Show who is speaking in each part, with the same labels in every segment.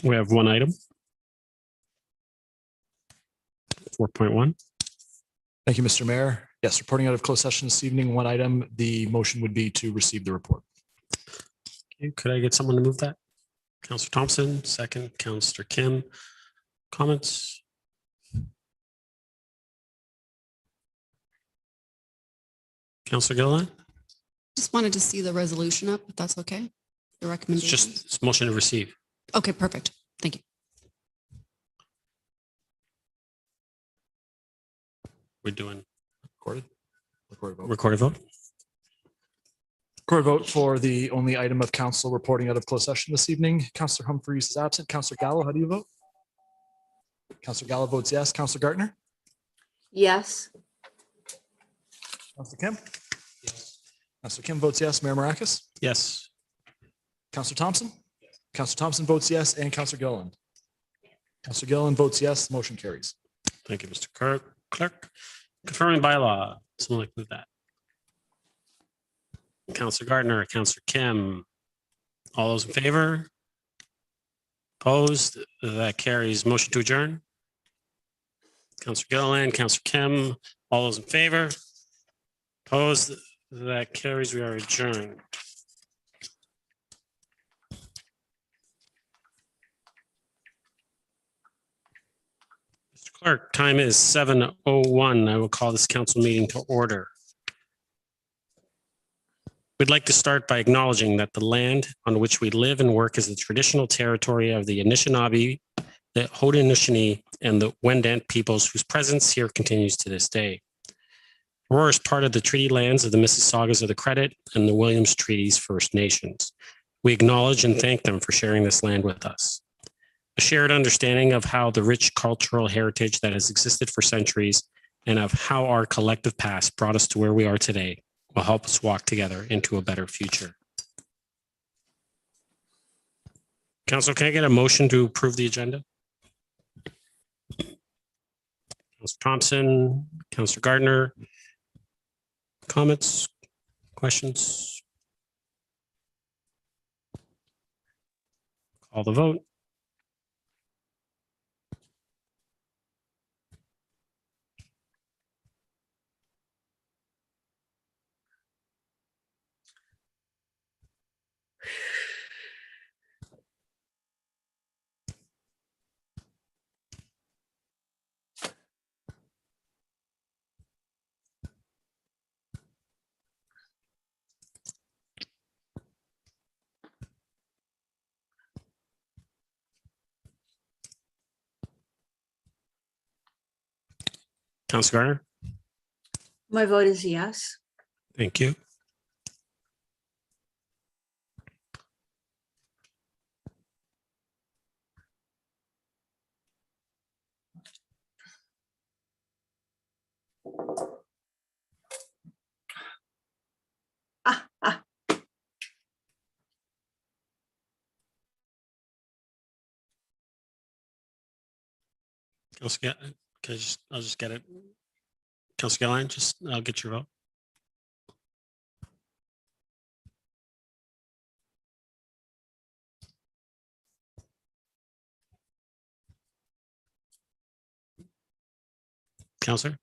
Speaker 1: We have one item. 4.1.
Speaker 2: Thank you, Mr. Mayor. Yes, reporting out of closed session this evening. One item, the motion would be to receive the report.
Speaker 1: Okay, could I get someone to move that? Councillor Thompson, second. Councillor Kim. Comments? Councillor Gilliland?
Speaker 3: Just wanted to see the resolution up, if that's okay. The
Speaker 1: It's
Speaker 3: recommendation.
Speaker 1: just it's motion to receive.
Speaker 3: Okay, perfect. Thank you.
Speaker 1: We're doing
Speaker 2: Recorded vote.
Speaker 1: recorded vote.
Speaker 2: Recorded vote for the only item of council reporting out of closed session this evening. Councillor Humphreys is absent. Councillor Gallo, how do you vote? Councillor Gallo votes yes. Councillor Gaertner?
Speaker 4: Yes.
Speaker 2: Councillor Kim? Yes. Councillor Kim votes yes. Mayor Maracus?
Speaker 1: Yes.
Speaker 2: Councillor Thompson? Yes. Councillor Thompson votes yes. And Councillor Gilliland? Councillor Gilliland votes yes. Motion carries.
Speaker 1: Thank you, Mr. Clerk. Confirming bylaw. Someone like to move that. Councillor Gaertner, Councillor Kim. All those in favor? Opposed? That carries. Motion to adjourn. Councillor Gilliland, Councillor Kim. All those in favor? Opposed? That carries. We are adjourned. Mr. Clerk, time is 7:01. I will call this council meeting to order. We'd like to start by acknowledging that the land on which we live and work is the traditional territory of the Anishinaabe, the Haudenosaunee, and the Wendat peoples whose presence here continues to this day. Aurora is part of the treaty lands of the Mississaugas of the Credit and the Williams Treaties First Nations. We acknowledge and thank them for sharing this land with us. A shared understanding of how the rich cultural heritage that has existed for centuries and of how our collective past brought us to where we are today will help us walk together into a better future. Council, can I get a motion to approve the agenda? Councillor Thompson, Councillor Gaertner. Comments, questions? Call the vote. Councillor Gaertner.
Speaker 4: My vote is yes.
Speaker 1: Thank you. Councillor, I'll just get it. Councillor Gilliland, I'll get your vote. Councillor?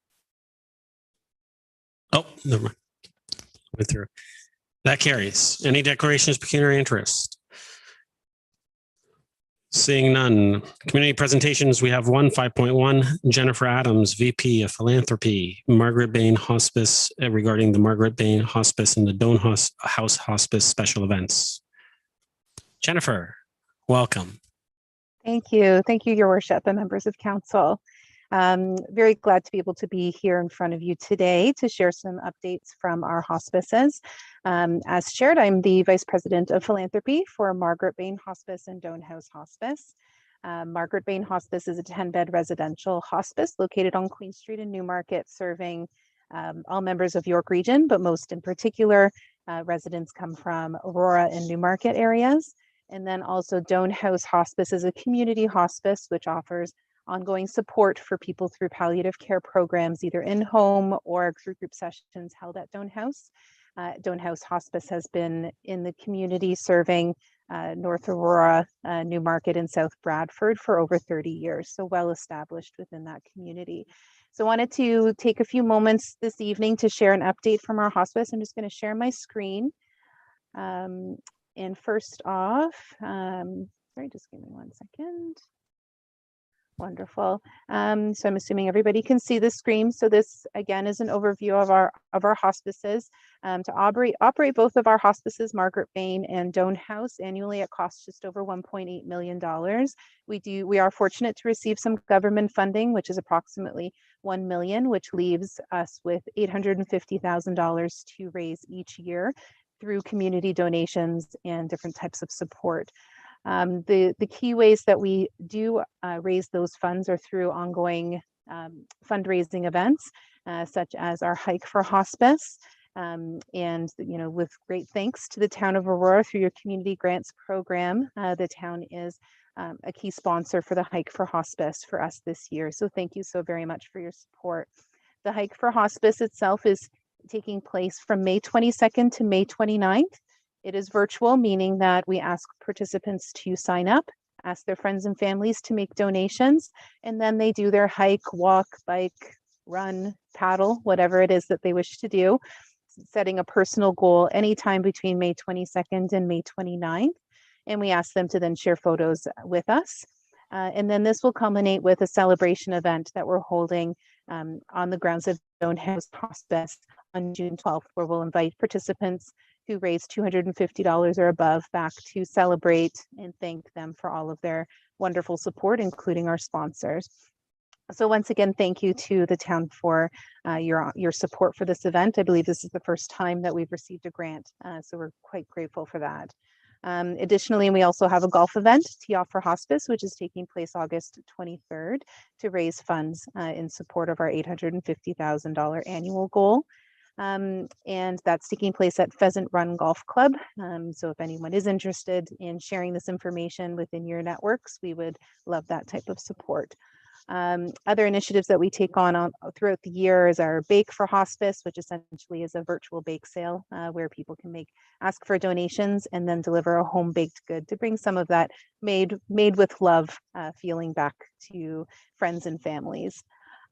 Speaker 1: Oh, never mind. Went through. That carries. Any declarations of pecuniary interest? Seeing none. Community presentations, we have 5.1. Jennifer Adams, VP of Philanthropy, Margaret Bahen Hospice, regarding the Margaret Bahen Hospice and the Doan House Hospice special events. Jennifer, welcome.
Speaker 5: Thank you. Thank you, Your Worship and members of council. Very glad to be able to be here in front of you today to share some updates from our hospices. As shared, I'm the Vice President of Philanthropy for Margaret Bahen Hospice and Doan House Hospice. Margaret Bahen Hospice is a 10-bed residential hospice located on Queen Street in Newmarket, serving all members of York Region, but most in particular, residents come from Aurora and Newmarket areas. And then also Doan House Hospice is a community hospice which offers ongoing support for people through palliative care programs, either in home or through group sessions held at Doan House. Doan House Hospice has been in the community serving North Aurora, Newmarket, and South Bradford for over 30 years, so well established within that community. So I wanted to take a few moments this evening to share an update from our hospice. I'm just going to share my screen. And first off, sorry, just give me 1 second. Wonderful. So I'm assuming everybody can see the screen. So this again is an overview of our hospices. To operate both of our hospices, Margaret, Bahen, and Doan House, annually it costs just over $1.8 million. We are fortunate to receive some government funding, which is approximately $1 million, which leaves us with $850,000 to raise each year through community donations and different types of support. The key ways that we do raise those funds are through ongoing fundraising events, such as our Hike for Hospice. And, with great thanks to the town of Aurora through your community grants program, the town is a key sponsor for the Hike for Hospice for us this year. So thank you so very much for your support. The Hike for Hospice itself is taking place from May 22nd to May 29th. It is virtual, meaning that we ask participants to sign up, ask their friends and families to make donations, and then they do their hike, walk, bike, run, paddle, whatever it is that they wish to do, setting a personal goal anytime between May 22nd and May 29th. And we ask them to then share photos with us. And then this will culminate with a celebration event that we're holding on the grounds of Doan House Hospice on June 12th, where we'll invite participants who raise $250 or above back to celebrate and thank them for all of their wonderful support, including our sponsors. So once again, thank you to the town for your support for this event. I believe this is the first time that we've received a grant, so we're quite grateful for that. Additionally, we also have a golf event, Tee Off for Hospice, which is taking place August 23rd to raise funds in support of our $850,000 annual goal. And that's taking place at Pheasant Run Golf Club. So if anyone is interested in sharing this information within your networks, we would love that type of support. Other initiatives that we take on throughout the year is our Bake for Hospice, which essentially is a virtual bake sale where people can ask for donations and then deliver a home baked good to bring some of that made with love feeling back to friends and families.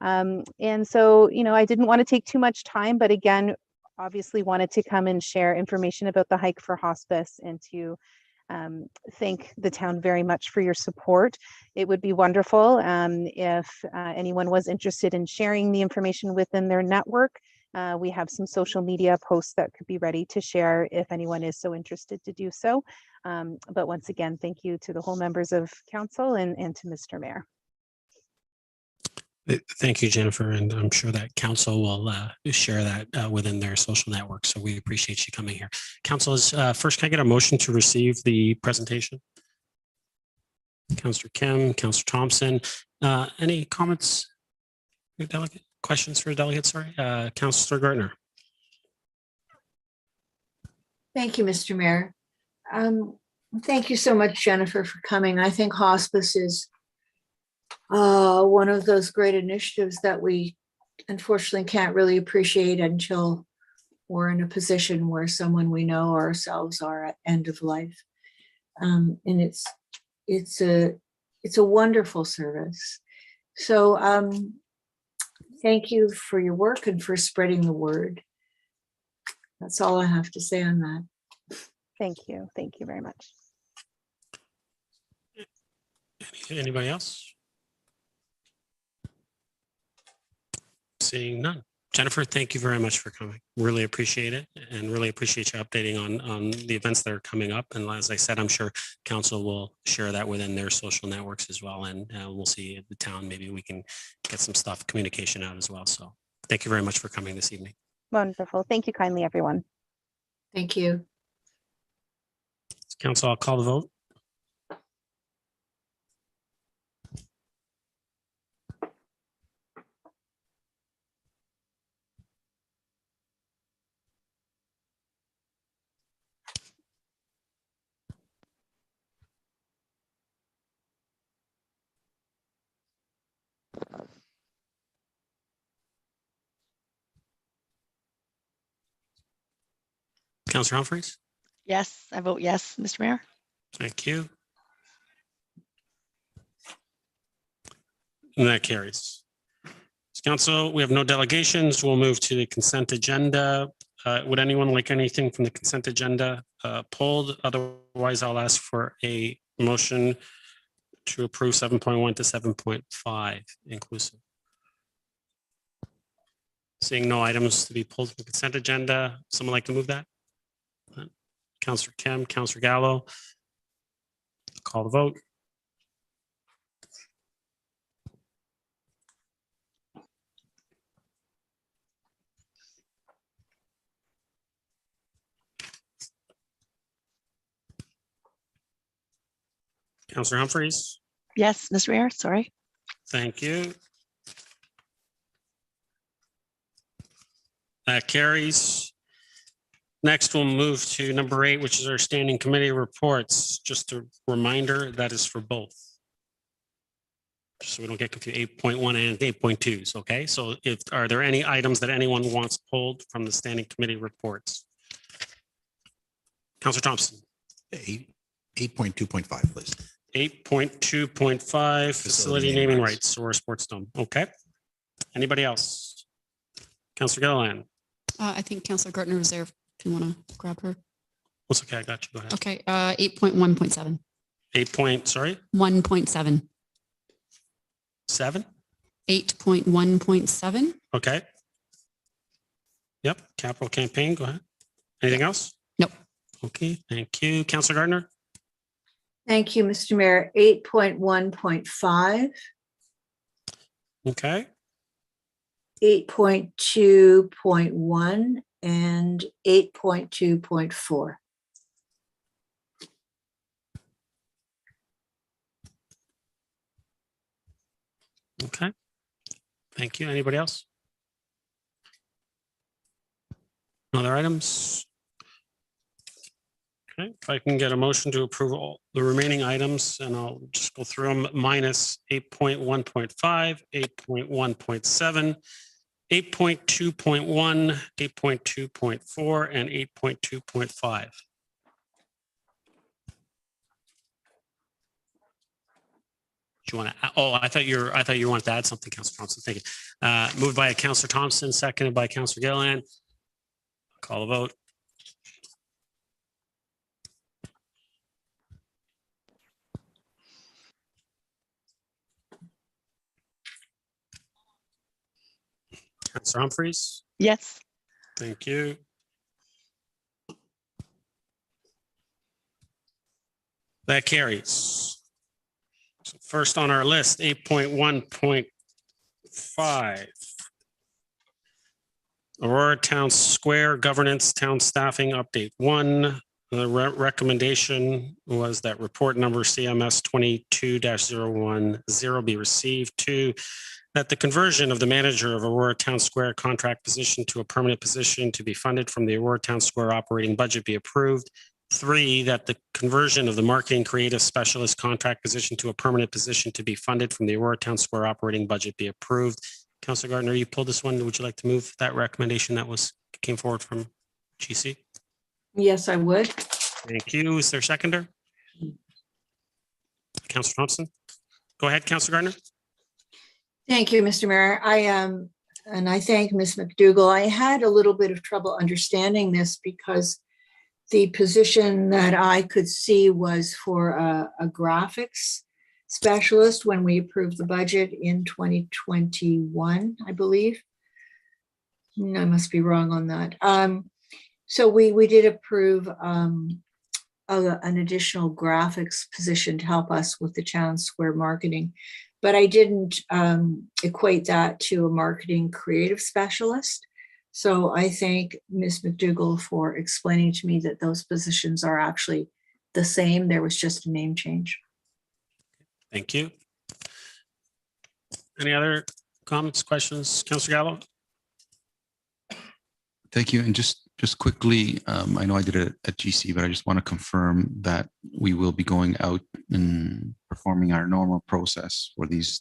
Speaker 5: And so, I didn't want to take too much time, but again, obviously wanted to come and share information about the Hike for Hospice and to thank the town very much for your support. It would be wonderful if anyone was interested in sharing the information within their network. We have some social media posts that could be ready to share if anyone is so interested to do so. But once again, thank you to the whole members of council and to Mr. Mayor.
Speaker 1: Thank you, Jennifer, and I'm sure that council will share that within their social network. So we appreciate you coming here. Councilors, first, can I get a motion to receive the presentation? Councillor Kim, Councillor Thompson, any comments? Delegate questions for a delegate? Sorry, Councillor Gaertner.
Speaker 4: Thank you, Mr. Mayor. Thank you so much, Jennifer, for coming. I think hospice is one of those great initiatives that we unfortunately can't really appreciate until we're in a position where someone we know ourselves are at end of life. And it's a wonderful service. So thank you for your work and for spreading the word. That's all I have to say on that.
Speaker 5: Thank you. Thank you very much.
Speaker 1: Anybody else? Seeing none. Jennifer, thank you very much for coming. Really appreciate it and really appreciate you updating on the events that are coming up. And as I said, I'm sure council will share that within their social networks as well. And we'll see at the town, maybe we can get some stuff, communication out as well. So thank you very much for coming this evening.
Speaker 5: Wonderful. Thank you kindly, everyone.
Speaker 4: Thank you.
Speaker 1: Council, I'll call the vote. Councillor Humphreys?
Speaker 6: Yes, I vote yes, Mr. Mayor.
Speaker 1: Thank you. And that carries. Council, we have no delegations. We'll move to the consent agenda. Would anyone like anything from the consent agenda pulled? Otherwise, I'll ask for a motion to approve 7.1 to 7.5 inclusive. Seeing no items to be pulled from the consent agenda, someone like to move that? Councillor Kim, Councillor Gallo. Call the vote. Councillor Humphreys.
Speaker 6: Yes, Mr. Mayor, sorry.
Speaker 1: Thank you. That carries. Next, we'll move to number 8, which is our standing committee reports. Just a reminder, that is for both. Just so we don't get confused, 8.1 and 8.2s, okay? So are there any items that anyone wants pulled from the standing committee reports? Councillor Thompson.
Speaker 7: 8.2.5, please.
Speaker 1: 8.2.5 facility naming rights or sports dome. Okay. Anybody else? Councillor Gilliland.
Speaker 3: I think Councillor Gaertner was there if you want to grab her.
Speaker 1: That's okay. I got you. Go ahead.
Speaker 3: Okay. 8.1.7.
Speaker 1: sorry?
Speaker 3: 1.7.
Speaker 1: 7?
Speaker 3: 8.1.7.
Speaker 1: Okay. Yep. Capital campaign. Go ahead. Anything else?
Speaker 3: Nope.
Speaker 1: Okay. Thank you. Councillor Gaertner.
Speaker 4: Thank you, Mr. Mayor. 8.1.5,
Speaker 1: Okay.
Speaker 4: 8.2.1, and 8.2.4.
Speaker 1: Okay. Thank you. Anybody else? Other items? Okay, if I can get a motion to approve all the remaining items, and I'll just go through them, minus 8.1.5, 8.1.7, 8.2.1, 8.2.4, and 8.2.5. Do you want to? Oh, I thought you wanted to add something, Councillor Thompson. Thank you. Moved by Councillor Thompson, seconded by Councillor Gilliland. Call the vote. Councillor Humphreys.
Speaker 6: Yes.
Speaker 1: Thank you. That carries. So first on our list, 8.1.5. Aurora Town Square Governance Town Staffing Update 1. The recommendation was that report number CMS 22-010 be received. 2, that the conversion of the manager of Aurora Town Square contract position to a permanent position to be funded from the Aurora Town Square operating budget be approved. 3, that the conversion of the marketing creative specialist contract position to a permanent position to be funded from the Aurora Town Square operating budget be approved. Councillor Gaertner, you pulled this one. Would you like to move that recommendation that came forward from GC?
Speaker 4: Yes, I would.
Speaker 1: Thank you. Is there a seconder? Councillor Thompson. Go ahead, Councillor Gaertner.
Speaker 4: Thank you, Mr. Mayor. And I thank Ms. McDougall. I had a little bit of trouble understanding this because the position that I could see was for a graphics specialist when we approved the budget in 2021, I believe. I must be wrong on that. So we did approve an additional graphics position to help us with the town square marketing. But I didn't equate that to a marketing creative specialist. So I thank Ms. McDougall for explaining to me that those positions are actually the same. There was just a name change.
Speaker 1: Thank you. Any other comments, questions? Councillor Gallo?
Speaker 8: Thank you. And just quickly, I know I did it at GC, but I just want to confirm that we will be going out and performing our normal process for these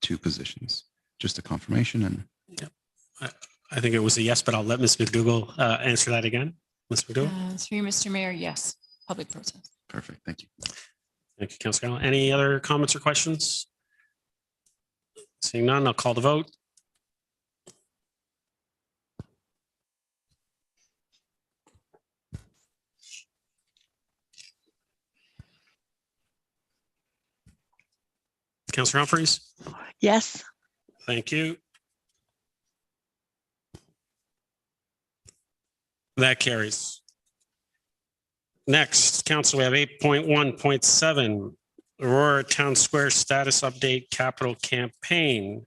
Speaker 8: 2 positions. Just a confirmation. And
Speaker 1: yep. I think it was a yes, but I'll let Ms. McDougall answer that again. Ms. McDougall?
Speaker 9: Through Mr. Mayor, yes, public process.
Speaker 8: Perfect. Thank you.
Speaker 1: Thank you, Councillor Gallo. Any other comments or questions? Seeing none, I'll call the vote. Councillor Humphreys?
Speaker 6: Yes.
Speaker 1: Thank you. That carries. Next, council, we have 8.1.7, Aurora Town Square Status Update Capital Campaign.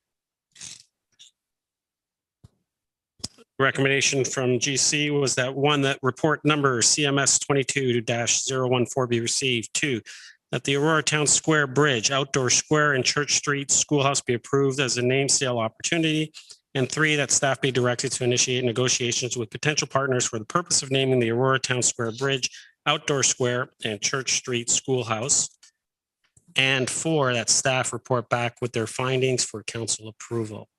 Speaker 1: Recommendation from GC was that one, that report number CMS 22-014 be received. Two, that the Aurora Town Square Bridge, Outdoor Square and Church Street Schoolhouse be approved as a name sale opportunity. And three, that staff be directed to initiate negotiations with potential partners for the purpose of naming the Aurora Town Square Bridge, Outdoor Square and Church Street Schoolhouse. And four, that staff report back with their findings for council approval.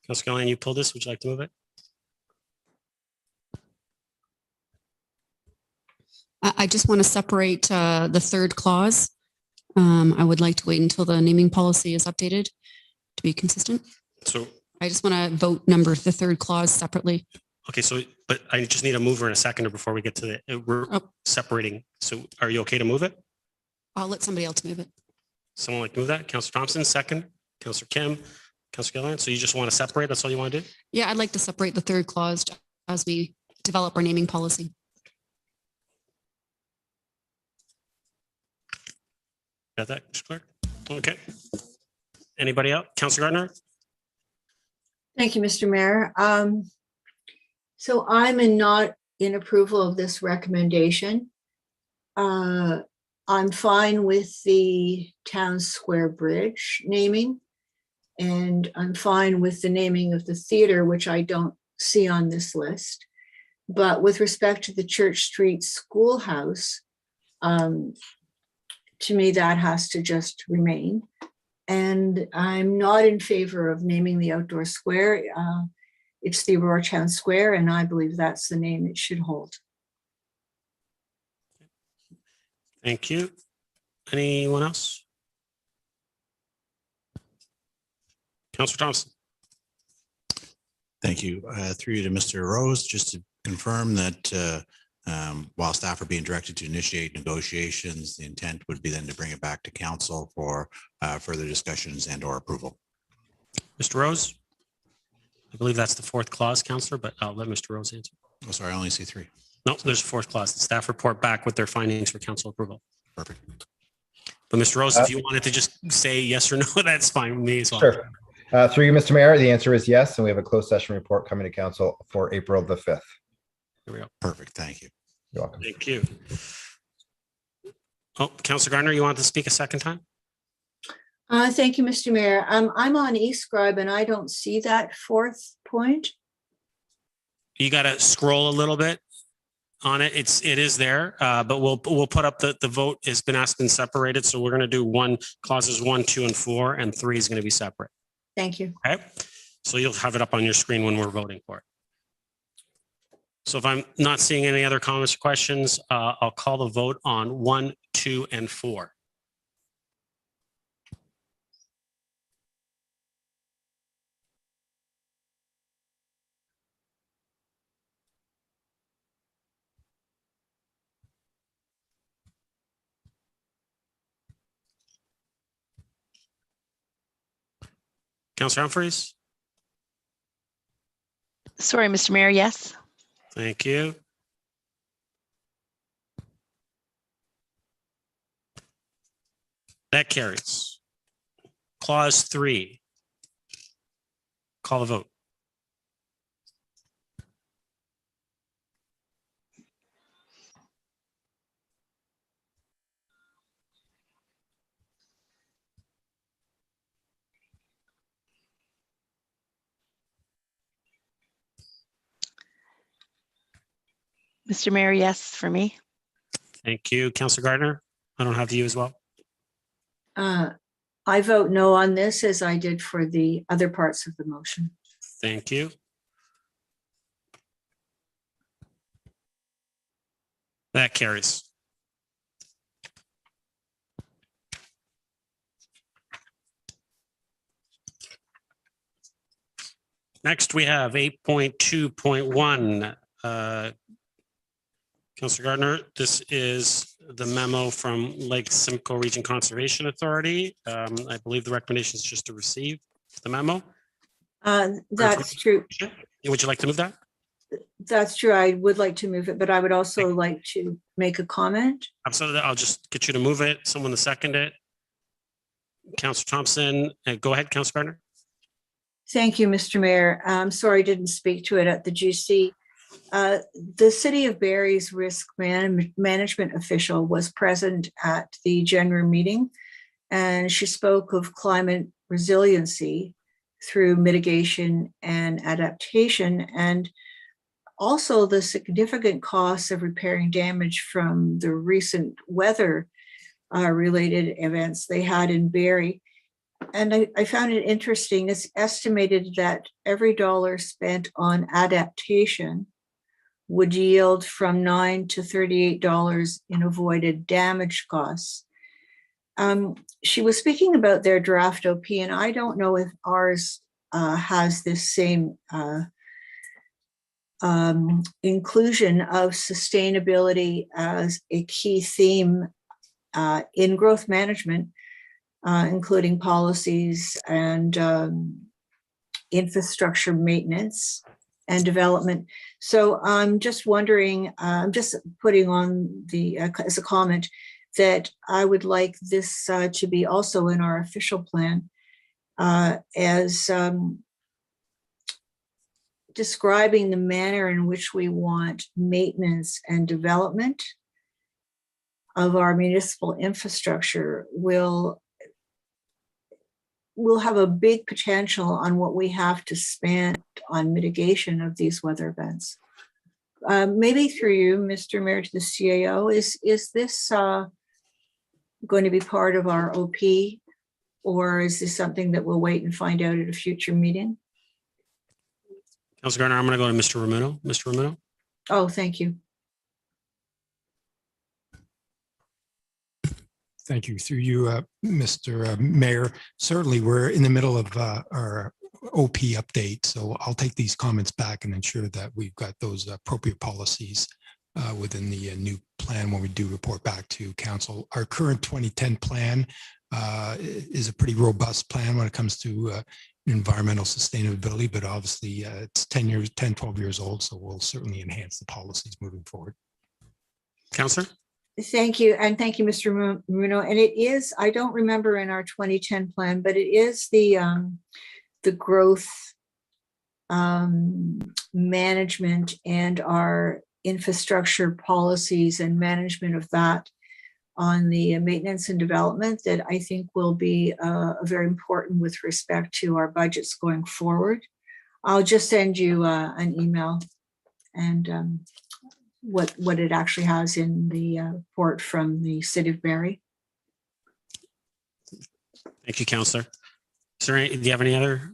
Speaker 1: Councilor Gilliland, you pulled this. Would you like to move it?
Speaker 3: I just want to separate the third clause. I would like to wait until the naming policy is updated to be consistent.
Speaker 1: So,
Speaker 3: I just want to vote number the third clause separately.
Speaker 1: okay, so, but I just need a mover and a seconder before we get to the, we're separating. So are you okay to move it?
Speaker 3: I'll let somebody else move it.
Speaker 1: Someone like to move that? Councilor Thompson, second. Councilor Kim, Councilor Gilliland. So you just want to separate? That's all you want to do?
Speaker 3: Yeah, I'd like to separate the third clause as we develop our naming policy.
Speaker 1: Got that, Mr. Clerk? Okay. Anybody else? Councilor Gaertner?
Speaker 4: Thank you, Mr. Mayor. So I'm not in approval of this recommendation. I'm fine with the Town Square Bridge naming, and I'm fine with the naming of the theater, which I don't see on this list. But with respect to the Church Street Schoolhouse, to me, that has to just remain. And I'm not in favor of naming the outdoor square. It's the Aurora Town Square, and I believe that's the name it should hold.
Speaker 1: Thank you. Anyone else? Councilor Thompson?
Speaker 7: Thank you. Through you to Mr. Rose, just to confirm that while staff are being directed to initiate negotiations, the intent would be then to bring it back to council for further discussions and or approval.
Speaker 1: Mr. Rose? I believe that's the fourth clause, Councillor, but I'll let Mr. Rose answer.
Speaker 7: Oh, sorry, I only see three.
Speaker 1: No, there's a fourth clause. The staff report back with their findings for council approval.
Speaker 7: Perfect.
Speaker 1: But Mr. Rose, if you wanted to just say yes or no, that's fine with me as well.
Speaker 9: Sure. Through you, Mr. Mayor, the answer is yes, and we have a closed session report coming to council for April the 5th.
Speaker 1: Here we go.
Speaker 7: Perfect. Thank you.
Speaker 9: You're welcome.
Speaker 1: Thank you. Oh, Councilor Gaertner, you want to speak a second time?
Speaker 4: Thank you, Mr. Mayor. I'm on eScribe and I don't see that fourth point.
Speaker 1: You got to scroll a little bit on it. It is there, but we'll put up the vote has been asked and separated. So we're going to do clauses 1, 2, and 4, and 3 is going to be separate.
Speaker 4: Thank you.
Speaker 1: Okay. So you'll have it up on your screen when we're voting for it. So if I'm not seeing any other comments or questions, I'll call the vote on 1, 2, and 4. Councilor Humphreys?
Speaker 6: Sorry, Mr. Mayor, yes.
Speaker 1: Thank you. That carries. Clause 3. Call the vote.
Speaker 6: Mr. Mayor, yes, for me.
Speaker 1: Thank you. Councilor Gaertner? I don't have you as well.
Speaker 4: I vote no on this as I did for the other parts of the motion.
Speaker 1: Thank you. That carries. Next, we have 8.2.1. Councillor Gaertner, this is the memo from Lake Simcoe Region Conservation Authority. I believe the recommendation is just to receive the memo.
Speaker 4: That's true.
Speaker 1: Would you like to move that?
Speaker 4: That's true. I would like to move it, but I would also like to make a comment.
Speaker 1: Absolutely. I'll just get you to move it. Someone to second it. Councillor Thompson, go ahead, Councillor Gaertner.
Speaker 4: Thank you, Mr. Mayor. I'm sorry I didn't speak to it at the GC. The City of Barrie's risk management official was present at the January meeting, and she spoke of climate resiliency through mitigation and adaptation, and also the significant costs of repairing damage from the recent weather related events they had in Barrie. And I found it interesting. It's estimated that every dollar spent on adaptation would yield from $9 to $38 in avoided damage costs. She was speaking about their draft OP, and I don't know if ours has this same inclusion of sustainability as a key theme in growth management, including policies and infrastructure maintenance and development. So I'm just wondering, I'm just putting on the as a comment that I would like this to be also in our official plan as describing the manner in which we want maintenance and development of our municipal infrastructure will have a big potential on what we have to spend on mitigation of these weather events. Maybe through you, Mr. Mayor, to the CAO, is this going to be part of our OP, or is this something that we'll wait and find out at a future meeting?
Speaker 1: Councillor Gaertner, I'm going to go to Mr. Ramuno. Mr. Ramuno.
Speaker 4: Oh, thank you.
Speaker 10: Thank you. Through you, Mr. Mayor. Certainly, we're in the middle of our OP update, so I'll take these comments back and ensure that we've got those appropriate policies within the new plan when we do report back to council. Our current 2010 plan is a pretty robust plan when it comes to environmental sustainability, but obviously it's 12 years old, so we'll certainly enhance the policies moving forward.
Speaker 1: Councillor.
Speaker 4: Thank you. And thank you, Mr. Bruno. And it is, I don't remember in our 2010 plan, but it is the growth management and our infrastructure policies and management of that on the maintenance and development that I think will be very important with respect to our budgets going forward. I'll just send you an email and what it actually has in the report from the City of Barrie.
Speaker 1: Thank you, Councillor. Do you have any other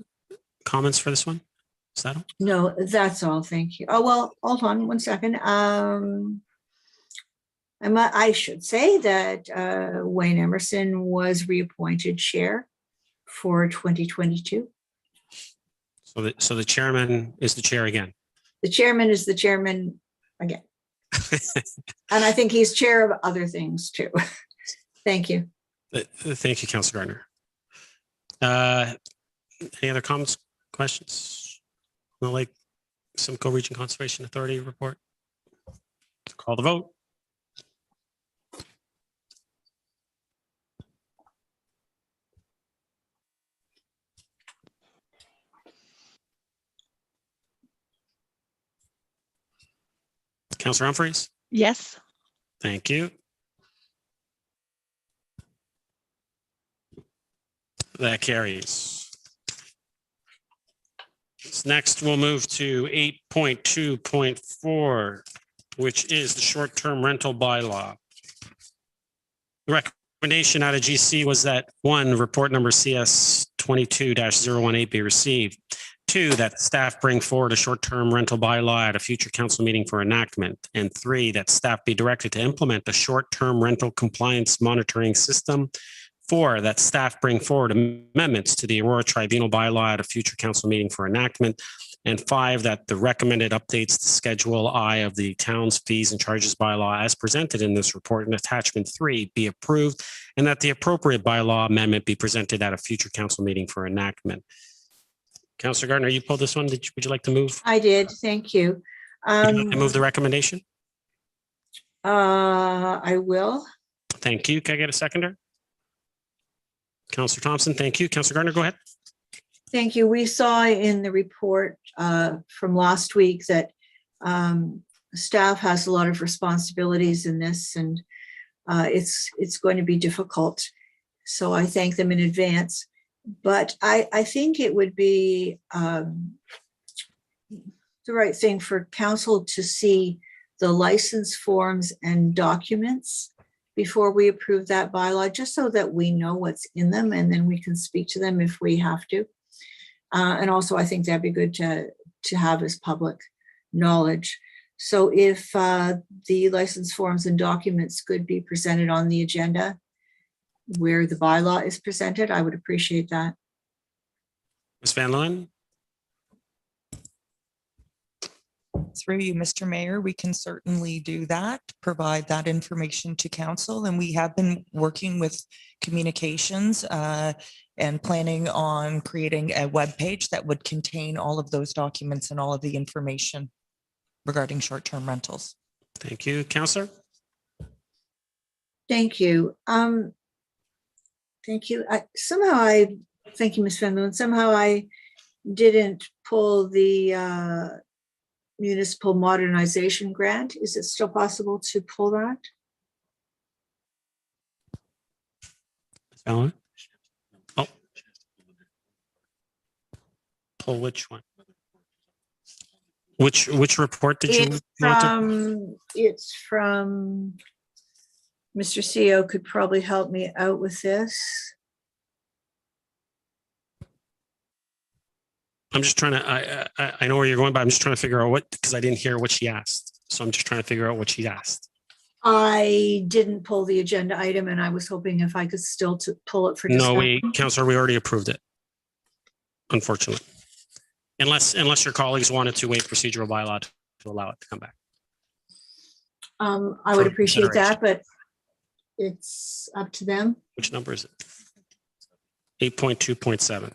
Speaker 1: comments for this one? Is that all?
Speaker 4: No, that's all. Thank you. Oh, well, hold on one second. I should say that Wayne Emerson was reappointed chair for 2022.
Speaker 1: So the chairman is the chair again.
Speaker 4: The chairman is the chairman again. And I think he's chair of other things too. Thank you.
Speaker 1: Thank you, Councillor Gaertner. Any other comments, questions? The Lake Simcoe Region Conservation Authority report. Call the vote. Councillor Humphreys?
Speaker 6: Yes.
Speaker 1: Thank you. That carries. Next, we'll move to 8.2.4, which is the short-term rental bylaw. The recommendation out of GC was that one, report number CS 22-018 be received. 2, that staff bring forward a short-term rental bylaw at a future council meeting for enactment. And 3, that staff be directed to implement a short-term rental compliance monitoring system. 4, that staff bring forward amendments to the Aurora Tribunal bylaw at a future council meeting for enactment. And 5, that the recommended updates to Schedule I of the town's fees and charges bylaw as presented in this report in attachment 3 be approved, and that the appropriate bylaw amendment be presented at a future council meeting for enactment. Councillor Gaertner, you pulled this one. Would you like to move?
Speaker 4: I did. Thank you.
Speaker 1: Would you like to move the recommendation?
Speaker 4: I will.
Speaker 1: Thank you. Can I get a seconder? Councillor Thompson, thank you. Councillor Gaertner, go ahead.
Speaker 4: Thank you. We saw in the report from last week that staff has a lot of responsibilities in this, and it's going to be difficult. So I thank them in advance. But I think it would be the right thing for council to see the license forms and documents before we approve that bylaw, just so that we know what's in them, and then we can speak to them if we have to. And also, I think that'd be good to have as public knowledge. So if the license forms and documents could be presented on the agenda where the bylaw is presented, I would appreciate that.
Speaker 1: Ms. Van Leeuwen?
Speaker 11: Through you, Mr. Mayor, we can certainly do that, provide that information to council. And we have been working with communications and planning on creating a web page that would contain all of those documents and all of the information regarding short-term rentals.
Speaker 1: Thank you. Councillor?
Speaker 4: Thank you. Thank you. Thank you, Ms. Van Leeuwen. Somehow I didn't pull the municipal modernization grant. Is it still possible to pull that?
Speaker 1: Ellen? Oh. Pull which one? Which report did you want to?
Speaker 4: It's from Mr. CEO could probably help me out with this.
Speaker 1: I'm just trying to, I know where you're going, but I'm just trying to figure out what, because I didn't hear what she asked. So I'm just trying to figure out what she asked.
Speaker 4: I didn't pull the agenda item, and I was hoping if I could still pull it for discussion.
Speaker 1: No, Councillor, we already approved it. Unfortunately. Unless your colleagues wanted to waive procedural bylaw to allow it to come back.
Speaker 4: I would appreciate that, but it's up to them.
Speaker 1: Which number is it? 8.2.7.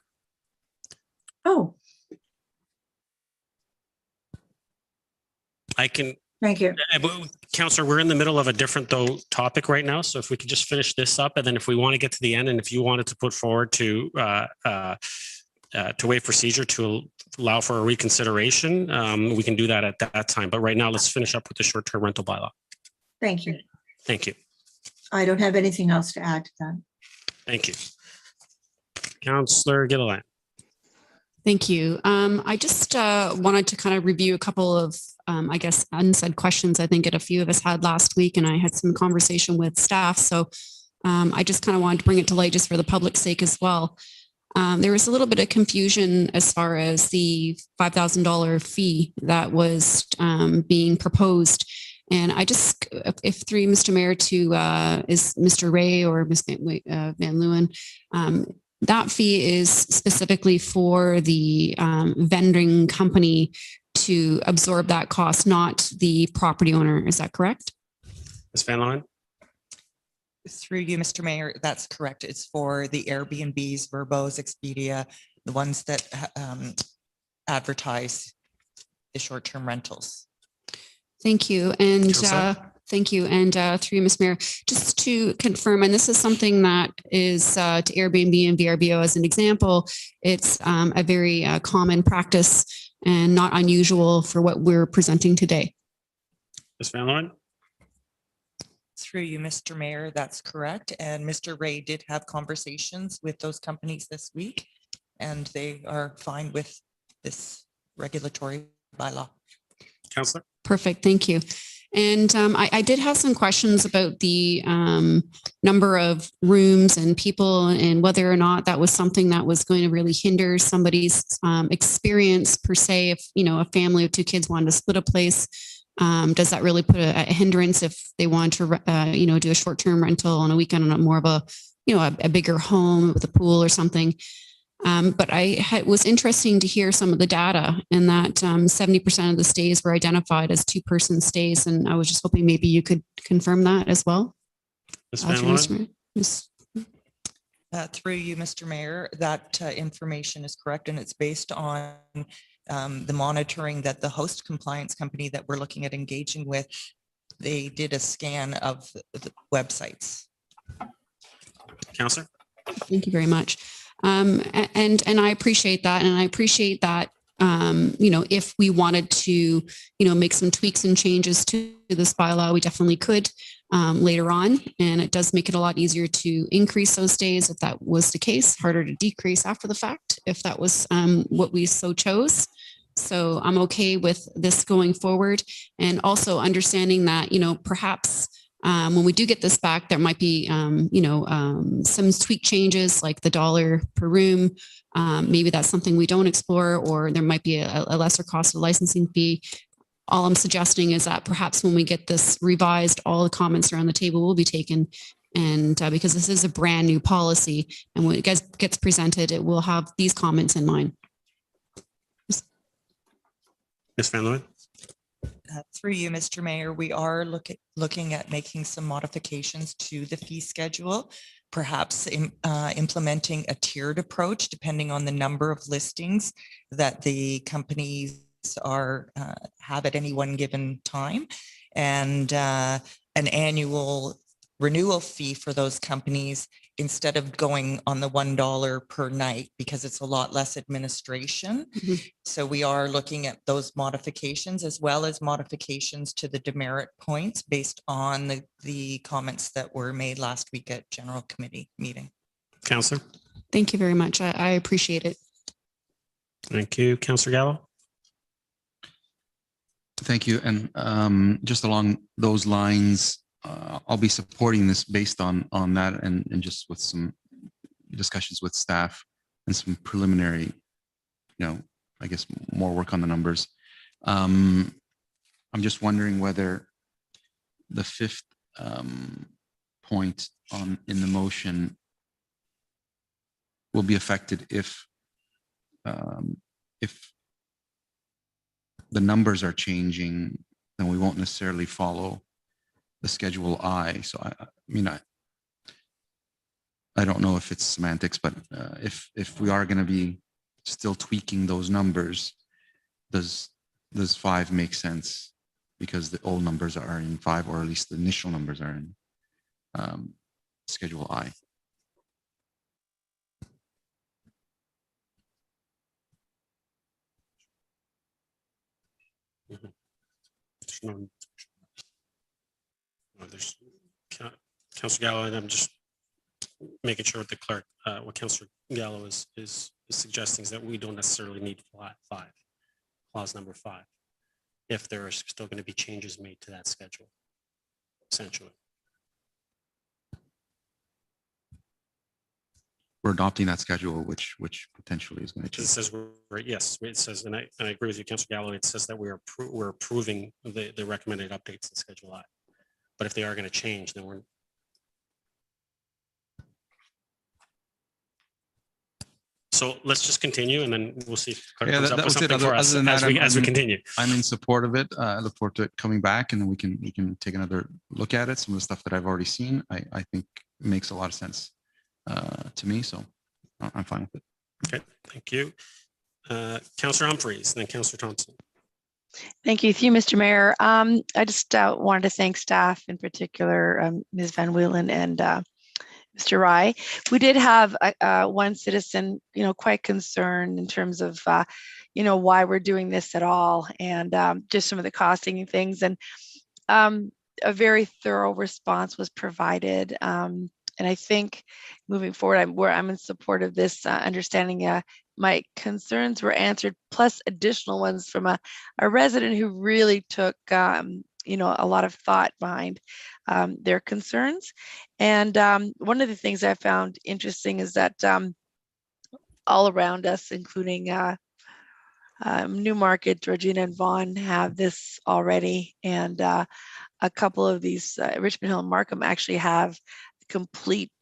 Speaker 4: Oh.
Speaker 1: I can.
Speaker 4: Thank you.
Speaker 1: Councillor, we're in the middle of a different topic right now. So if we could just finish this up, and then if we want to get to the end, and if you wanted to put forward to waive procedure to allow for a reconsideration, we can do that at that time. But right now, let's finish up with the short-term rental bylaw.
Speaker 4: Thank you.
Speaker 1: Thank you.
Speaker 4: I don't have anything else to add to that.
Speaker 1: Thank you. Councillor Gilliland.
Speaker 3: Thank you. I just wanted to kind of review a couple of, I guess, unsaid questions I think that a few of us had last week, and I had some conversation with staff. So I just kind of wanted to bring it to light just for the public's sake as well. There was a little bit of confusion as far as the $5,000 fee that was being proposed. And I just, if through Mr. Mayor to is Mr. Ray or Ms. Van Leeuwen, that fee is specifically for the vending company to absorb that cost, not the property owner. Is that correct?
Speaker 1: Ms. Van Leeuwen?
Speaker 11: Through you, Mr. Mayor, that's correct. It's for the Airbnbs, Verbos, Expedia, the ones that advertise the short-term rentals.
Speaker 3: Thank you. And thank you. And through you, Ms. Mayor, just to confirm, and this is something that is to Airbnb and VRBO as an example, it's a very common practice and not unusual for what we're presenting today.
Speaker 1: Ms. Van Leeuwen?
Speaker 11: Through you, Mr. Mayor, that's correct. And Mr. Ray did have conversations with those companies this week, and they are fine with this regulatory bylaw.
Speaker 1: Councillor?
Speaker 3: Perfect. Thank you. And I did have some questions about the number of rooms and people and whether or not that was something that was going to really hinder somebody's experience per se. If, you know, a family of 2 kids wanted to split a place, does that really put a hindrance if they want to, you know, do a short-term rental on a weekend on a more of a, you know, a bigger home with a pool or something? But it was interesting to hear some of the data and that 70% of the stays were identified as 2-person stays. And I was just hoping maybe you could confirm that as well.
Speaker 1: Ms. Van Loan?
Speaker 11: Through you, Mr. Mayor, that information is correct, and it's based on the monitoring that the host compliance company that we're looking at engaging with, they did a scan of the websites.
Speaker 1: Councillor?
Speaker 3: Thank you very much. And I appreciate that. And I appreciate that, you know, if we wanted to, you know, make some tweaks and changes to this bylaw, we definitely could later on. And it does make it a lot easier to increase those days if that was the case, harder to decrease after the fact, if that was what we so chose. So I'm okay with this going forward. And also understanding that, you know, perhaps when we do get this back, there might be, you know, some tweak changes like the $1 per room. Maybe that's something we don't explore, or there might be a lesser cost of licensing fee. All I'm suggesting is that perhaps when we get this revised, all the comments around the table will be taken. And because this is a brand new policy, and when it gets presented, it will have these comments in mind.
Speaker 1: Ms. Van Loan?
Speaker 11: Through you, Mr. Mayor, we are looking at making some modifications to the fee schedule, perhaps implementing a tiered approach depending on the number of listings that the companies have at any one given time, and an annual renewal fee for those companies instead of going on the $1 per night, because it's a lot less administration.
Speaker 3: Mm-hmm.
Speaker 11: So we are looking at those modifications, as well as modifications to the demerit points based on the comments that were made last week at General Committee meeting.
Speaker 1: Councillor?
Speaker 3: Thank you very much. I appreciate it.
Speaker 1: Thank you. Councillor Gallo?
Speaker 8: Thank you. And just along those lines, I'll be supporting this based on that, and just with some discussions with staff and some preliminary, you know, I guess more work on the numbers. I'm just wondering whether the 5th point in the motion will be affected if the numbers are changing, then we won't necessarily follow the Schedule I. So I mean, I don't know if it's semantics, but if we are going to be still tweaking those numbers, does 5 make sense? Because the old numbers are in 5, or at least the initial numbers are in Schedule I.
Speaker 1: There's Councillor Gallo, and I'm just making sure with the clerk what Councillor Gallo is suggesting is that we don't necessarily need 5, clause number 5, if there are still going to be changes made to that schedule, essentially.
Speaker 8: We're adopting that schedule, which potentially is going to change.
Speaker 1: It says, yes, it says, and I agree with you, Councillor Gallo. It says that we're approving the recommended updates in Schedule I. But if they are going to change, then we're. So let's just continue, and then we'll see if the clerk comes up with something for us as we continue.
Speaker 8: I'm in support of it. I look forward to it coming back, and then we can take another look at it. Some of the stuff that I've already seen, I think makes a lot of sense to me. So I'm fine with it.
Speaker 1: Okay, thank you. Councillor Humphreys, then Councillor Thompson.
Speaker 6: Thank you. Through you, Mr. Mayor. I just wanted to thank staff, in particular, Ms. Van Wheelen and Mr. Rye. We did have one citizen, quite concerned in terms of, why we're doing this at all, and just some of the costing and things. And a very thorough response was provided. And I think moving forward, I'm in support of this, understanding my concerns were answered, plus additional ones from a resident who really took a lot of thought behind their concerns. And one of the things I found interesting is that all around us, including Newmarket, Georgina, and Vaughan, have this already, and a couple of these, Richmond Hill and Markham, actually have complete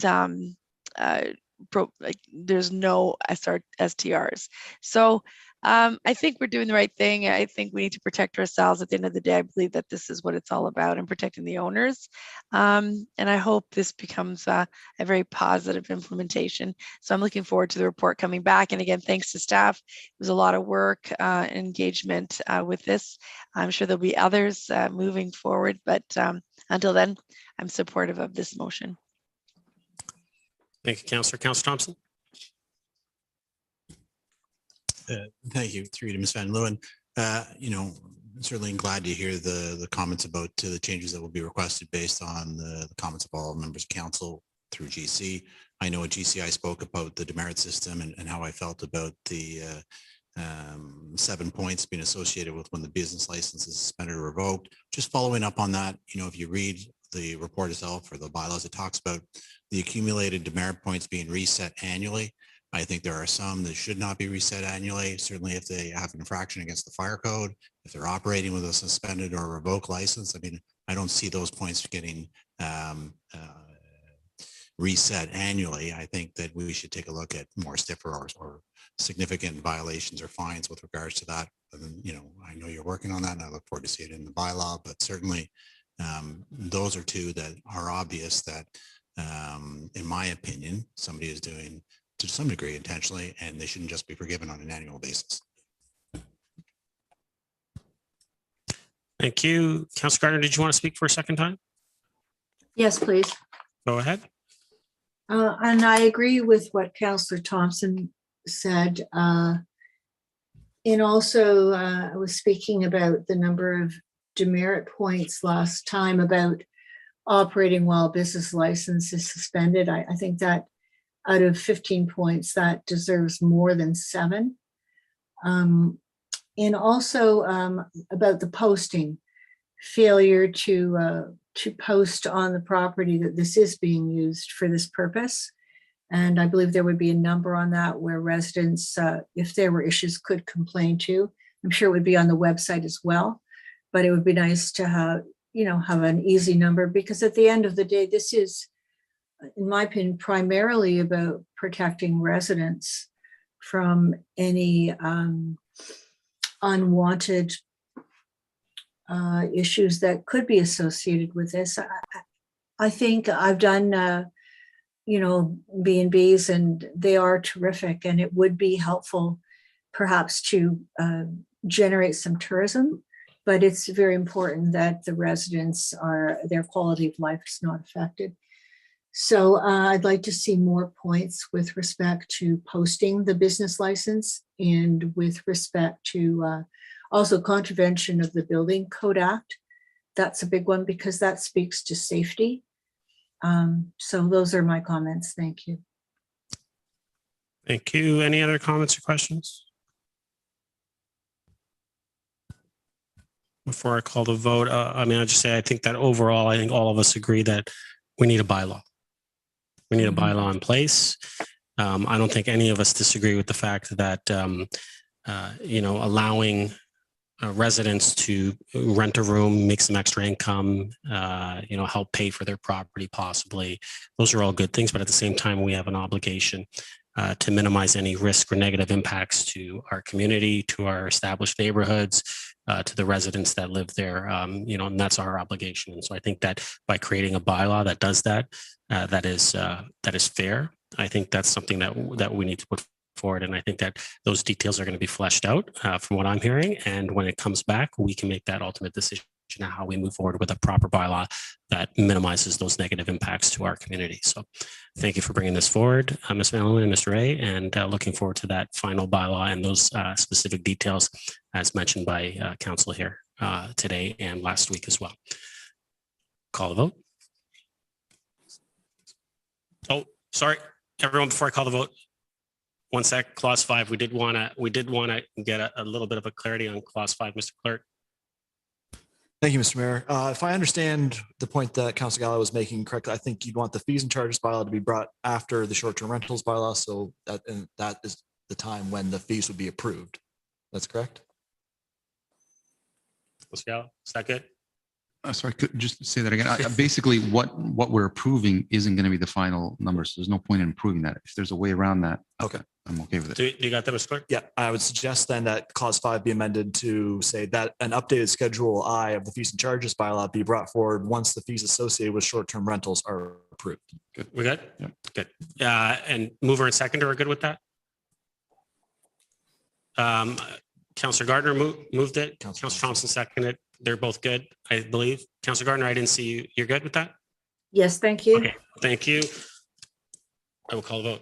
Speaker 6: there's no STRs. So I think we're doing the right thing. I think we need to protect ourselves. At the end of the day, I believe that this is what it's all about, and protecting the owners. And I hope this becomes a very positive implementation. So I'm looking forward to the report coming back. And again, thanks to staff. It was a lot of work, engagement with this. I'm sure there'll be others moving forward, but until then, I'm supportive of this motion.
Speaker 1: Thank you, Councillor. Councillor Thompson.
Speaker 7: Thank you. Through to Ms. Van Leeuwen. Certainly glad to hear the comments about the changes that will be requested based on the comments of all members of council through GC. I know at GC I spoke about the demerit system and how I felt about the 7 points being associated with when the business license is suspended or revoked. Just following up on that, if you read the report itself or the bylaws, it talks about the accumulated demerit points being reset annually. I think there are some that should not be reset annually. Certainly if they have an infraction against the fire code, if they're operating with a suspended or revoked license, I don't see those points getting reset annually. I think that we should take a look at more stiffer or significant violations or fines with regards to that. And, I know you're working on that and I look forward to see it in the bylaw, but certainly those are two that are obvious that, in my opinion, somebody is doing to some degree intentionally, and they shouldn't just be forgiven on an annual basis.
Speaker 1: Thank you. Councillor Gaertner, did you want to speak for a second time?
Speaker 4: Yes, please.
Speaker 1: Go ahead.
Speaker 4: And I agree with what Councillor Thompson said. And also I was speaking about the number of demerit points last time about operating while business license is suspended. I think that out of 15 points, that deserves more than 7. And also about the posting, failure to post on the property that this is being used for this purpose. And I believe there would be a number on that where residents, if there were issues, could complain to. I'm sure it would be on the website as well, but it would be nice to have, have an easy number, because at the end of the day, this is, in my opinion, primarily about protecting residents from any unwanted issues that could be associated with this. I think I've done, B&Bs, and they are terrific, and it would be helpful perhaps to generate some tourism, but it's very important that the residents their quality of life is not affected. So I'd like to see more points with respect to posting the business license, and with respect to also contravention of the Building Code Act. That's a big one because that speaks to safety. So those are my comments. Thank you.
Speaker 1: Thank you. Any other comments or questions? Before I call the vote, I'll just say I think that overall, I think all of us agree that we need a bylaw. We need a bylaw in place. I don't think any of us disagree with the fact that, allowing residents to rent a room, make some extra income, help pay for their property possibly. Those are all good things, but at the same time, we have an obligation to minimize any risk or negative impacts to our community, to our established neighborhoods, to the residents that live there, and that's our obligation. And so I think that by creating a bylaw that does that, that is fair. I think that's something that we need to put forward. And I think that those details are going to be fleshed out from what I'm hearing. And when it comes back, we can make that ultimate decision on how we move forward with a proper bylaw that minimizes those negative impacts to our community. So thank you for bringing this forward, Ms. Van Leeuwen and Mr. Ray, and looking forward to that final bylaw and those specific details as mentioned by council here today and last week as well. Call the vote. Oh, sorry, everyone, before I call the vote, one sec, clause 5, we did want to get a little bit of a clarity on clause 5, Mr. Clerk.
Speaker 2: Thank you, Mr. Mayor. If I understand the point that Councilor Gallo was making correctly, I think you'd want the fees and charges bylaw to be brought after the short-term rentals bylaw. So that is the time when the fees would be approved. That's correct?
Speaker 1: Let's go. Is that good?
Speaker 8: Sorry, could just say that again. Basically, what we're approving isn't going to be the final numbers. There's no point in approving that. If there's a way around that,
Speaker 2: Okay.
Speaker 8: I'm okay with it.
Speaker 1: Do you got that, Mr. Clerk?
Speaker 2: Yeah, I would suggest then that clause 5 be amended to say that an updated schedule I of the fees and charges bylaw be brought forward once the fees associated with short-term rentals are approved.
Speaker 1: Good. We good?
Speaker 8: Yeah.
Speaker 1: Good. And mover and seconder are good with that? Councillor Gaertner moved it. Councillor Thompson seconded. They're both good, I believe. Councillor Gaertner, I didn't see you. You're good with that?
Speaker 4: Yes, thank you.
Speaker 1: Okay, thank you. I will call the vote.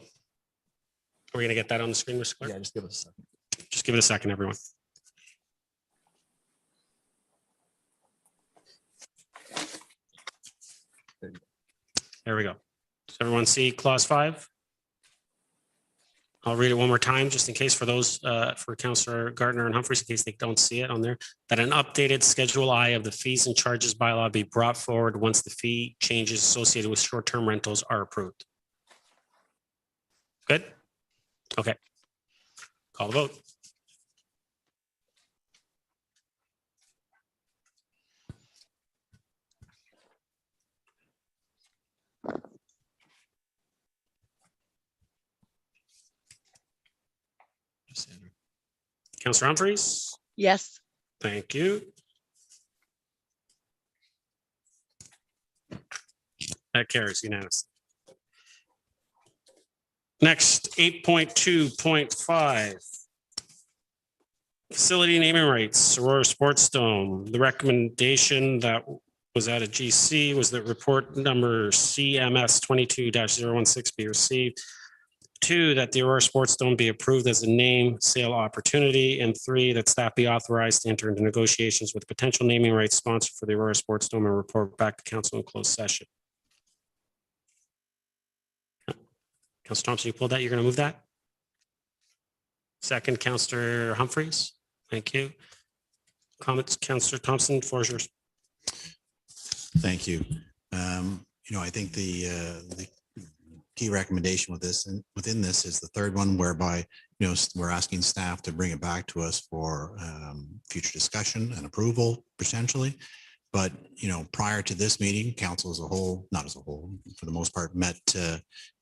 Speaker 1: Are we going to get that on the screen, Mr. Clerk?
Speaker 2: Yeah, just give us a second.
Speaker 1: Just give it a second, everyone. There we go. Does everyone see clause 5? I'll read it one more time, just in case for those, for Councillor Gaertner and Humphries, in case they don't see it on there, that an updated Schedule I of the fees and charges bylaw be brought forward once the fee changes associated with short-term rentals are approved. Good? Okay. Call the vote. Councillor Humphries?
Speaker 6: Yes.
Speaker 1: Thank you. That carries unanimously. Next, 8.2.5. Facility naming rights, Aurora Sports Dome. The recommendation that was out of GC was that report number CMS 22-016 be received. 2, that the Aurora Sports Dome be approved as a name sale opportunity. And 3, that staff be authorized to enter into negotiations with potential naming rights sponsor for the Aurora Sports Dome and report back to council in closed session. Councillor Thompson, you pulled that. You're going to move that? Second, Councillor Humphries. Thank you. Comments, Councillor Thompson, floor is yours.
Speaker 7: Thank you. I think the key recommendation with this and within this is the third one, whereby we're asking staff to bring it back to us for future discussion and approval potentially. But prior to this meeting, council as a whole, not as a whole, for the most part, met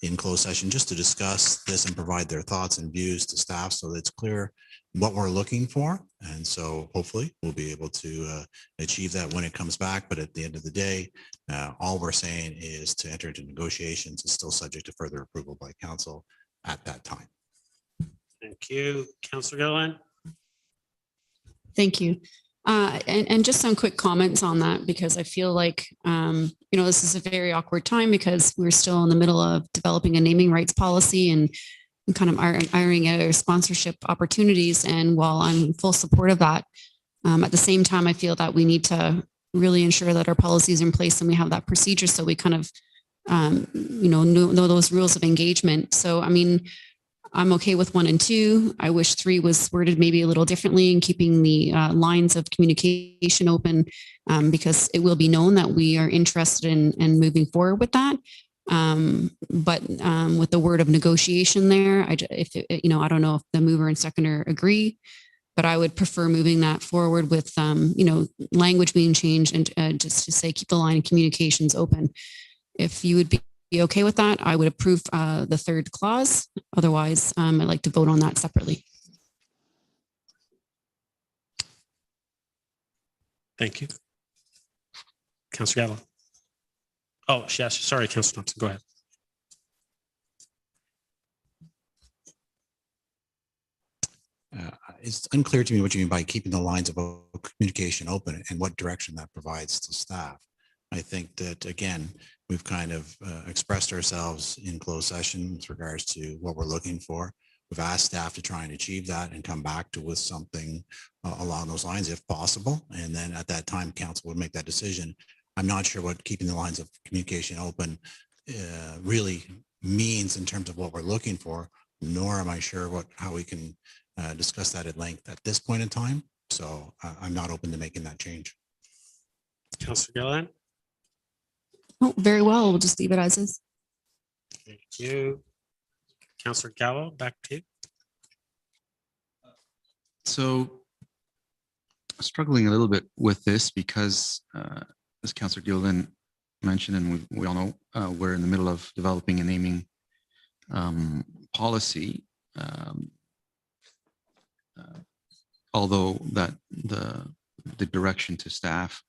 Speaker 7: in closed session just to discuss this and provide their thoughts and views to staff so that it's clear what we're looking for. And so hopefully we'll be able to achieve that when it comes back. But at the end of the day, all we're saying is to enter into negotiations is still subject to further approval by council at that time.
Speaker 1: Thank you. Councillor Gilliland.
Speaker 3: Thank you. And just some quick comments on that, because I feel like, this is a very awkward time because we're still in the middle of developing a naming rights policy and kind of ironing out our sponsorship opportunities. And while I'm in full support of that, at the same time, I feel that we need to really ensure that our policies are in place and we have that procedure so we kind of, know those rules of engagement. So, I mean, I'm okay with 1 and 2. I wish 3 was worded maybe a little differently and keeping the lines of communication open, because it will be known that we are interested in moving forward with that. But with the word of negotiation there, I don't know if the mover and seconder agree, but I would prefer moving that forward with, language being changed and just to say, keep the line of communications open. If you would be okay with that, I would approve the 3rd clause. Otherwise, I'd like to vote on that separately.
Speaker 1: Thank you. Councillor Gallo. Oh, yes. Sorry, Councillor Thompson. Go ahead.
Speaker 7: It's unclear to me what you mean by keeping the lines of communication open and what direction that provides to staff. I think that, again, we've kind of expressed ourselves in closed session with regards to what we're looking for. We've asked staff to try and achieve that and come back to with something along those lines if possible. And then at that time, council would make that decision. I'm not sure what keeping the lines of communication open really means in terms of what we're looking for, nor am I sure how we can discuss that at length at this point in time. So I'm not open to making that change.
Speaker 1: Councillor Gilliland.
Speaker 3: Oh, very well. We'll just leave it as is.
Speaker 1: Thank you. Councillor Gallo, back to you.
Speaker 8: So struggling a little bit with this because as Councillor Gilliland mentioned, and we all know, we're in the middle of developing a naming policy. Although that the direction to staff,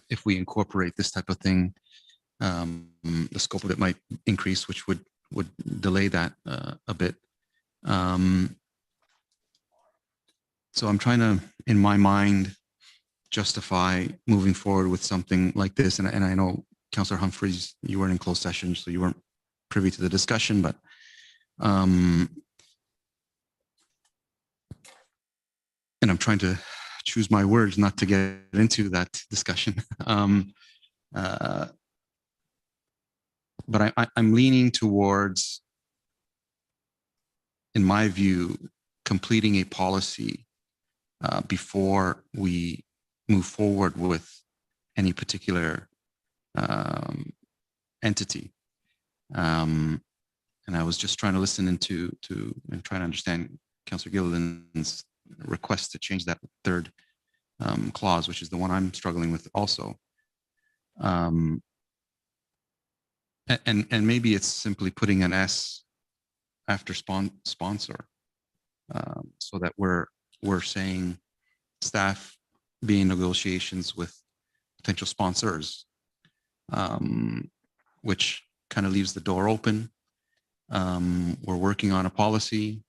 Speaker 8: if we incorporate this type of thing, the scope of it might increase, which would delay that a bit. So I'm trying to, in my mind, justify moving forward with something like this. And I know, Councillor Humphreys, you weren't in closed session, so you weren't privy to the discussion, but and I'm trying to choose my words not to get into that discussion. But I'm leaning towards, in my view, completing a policy before we move forward with any particular entity. And I was just trying to listen into and trying to understand Councillor Gilliland's request to change that third clause, which is the one I'm struggling with also. And maybe it's simply putting an S after sponsor, so that we're saying staff be in negotiations with potential sponsors, which kind of leaves the door open. We're working on a policy.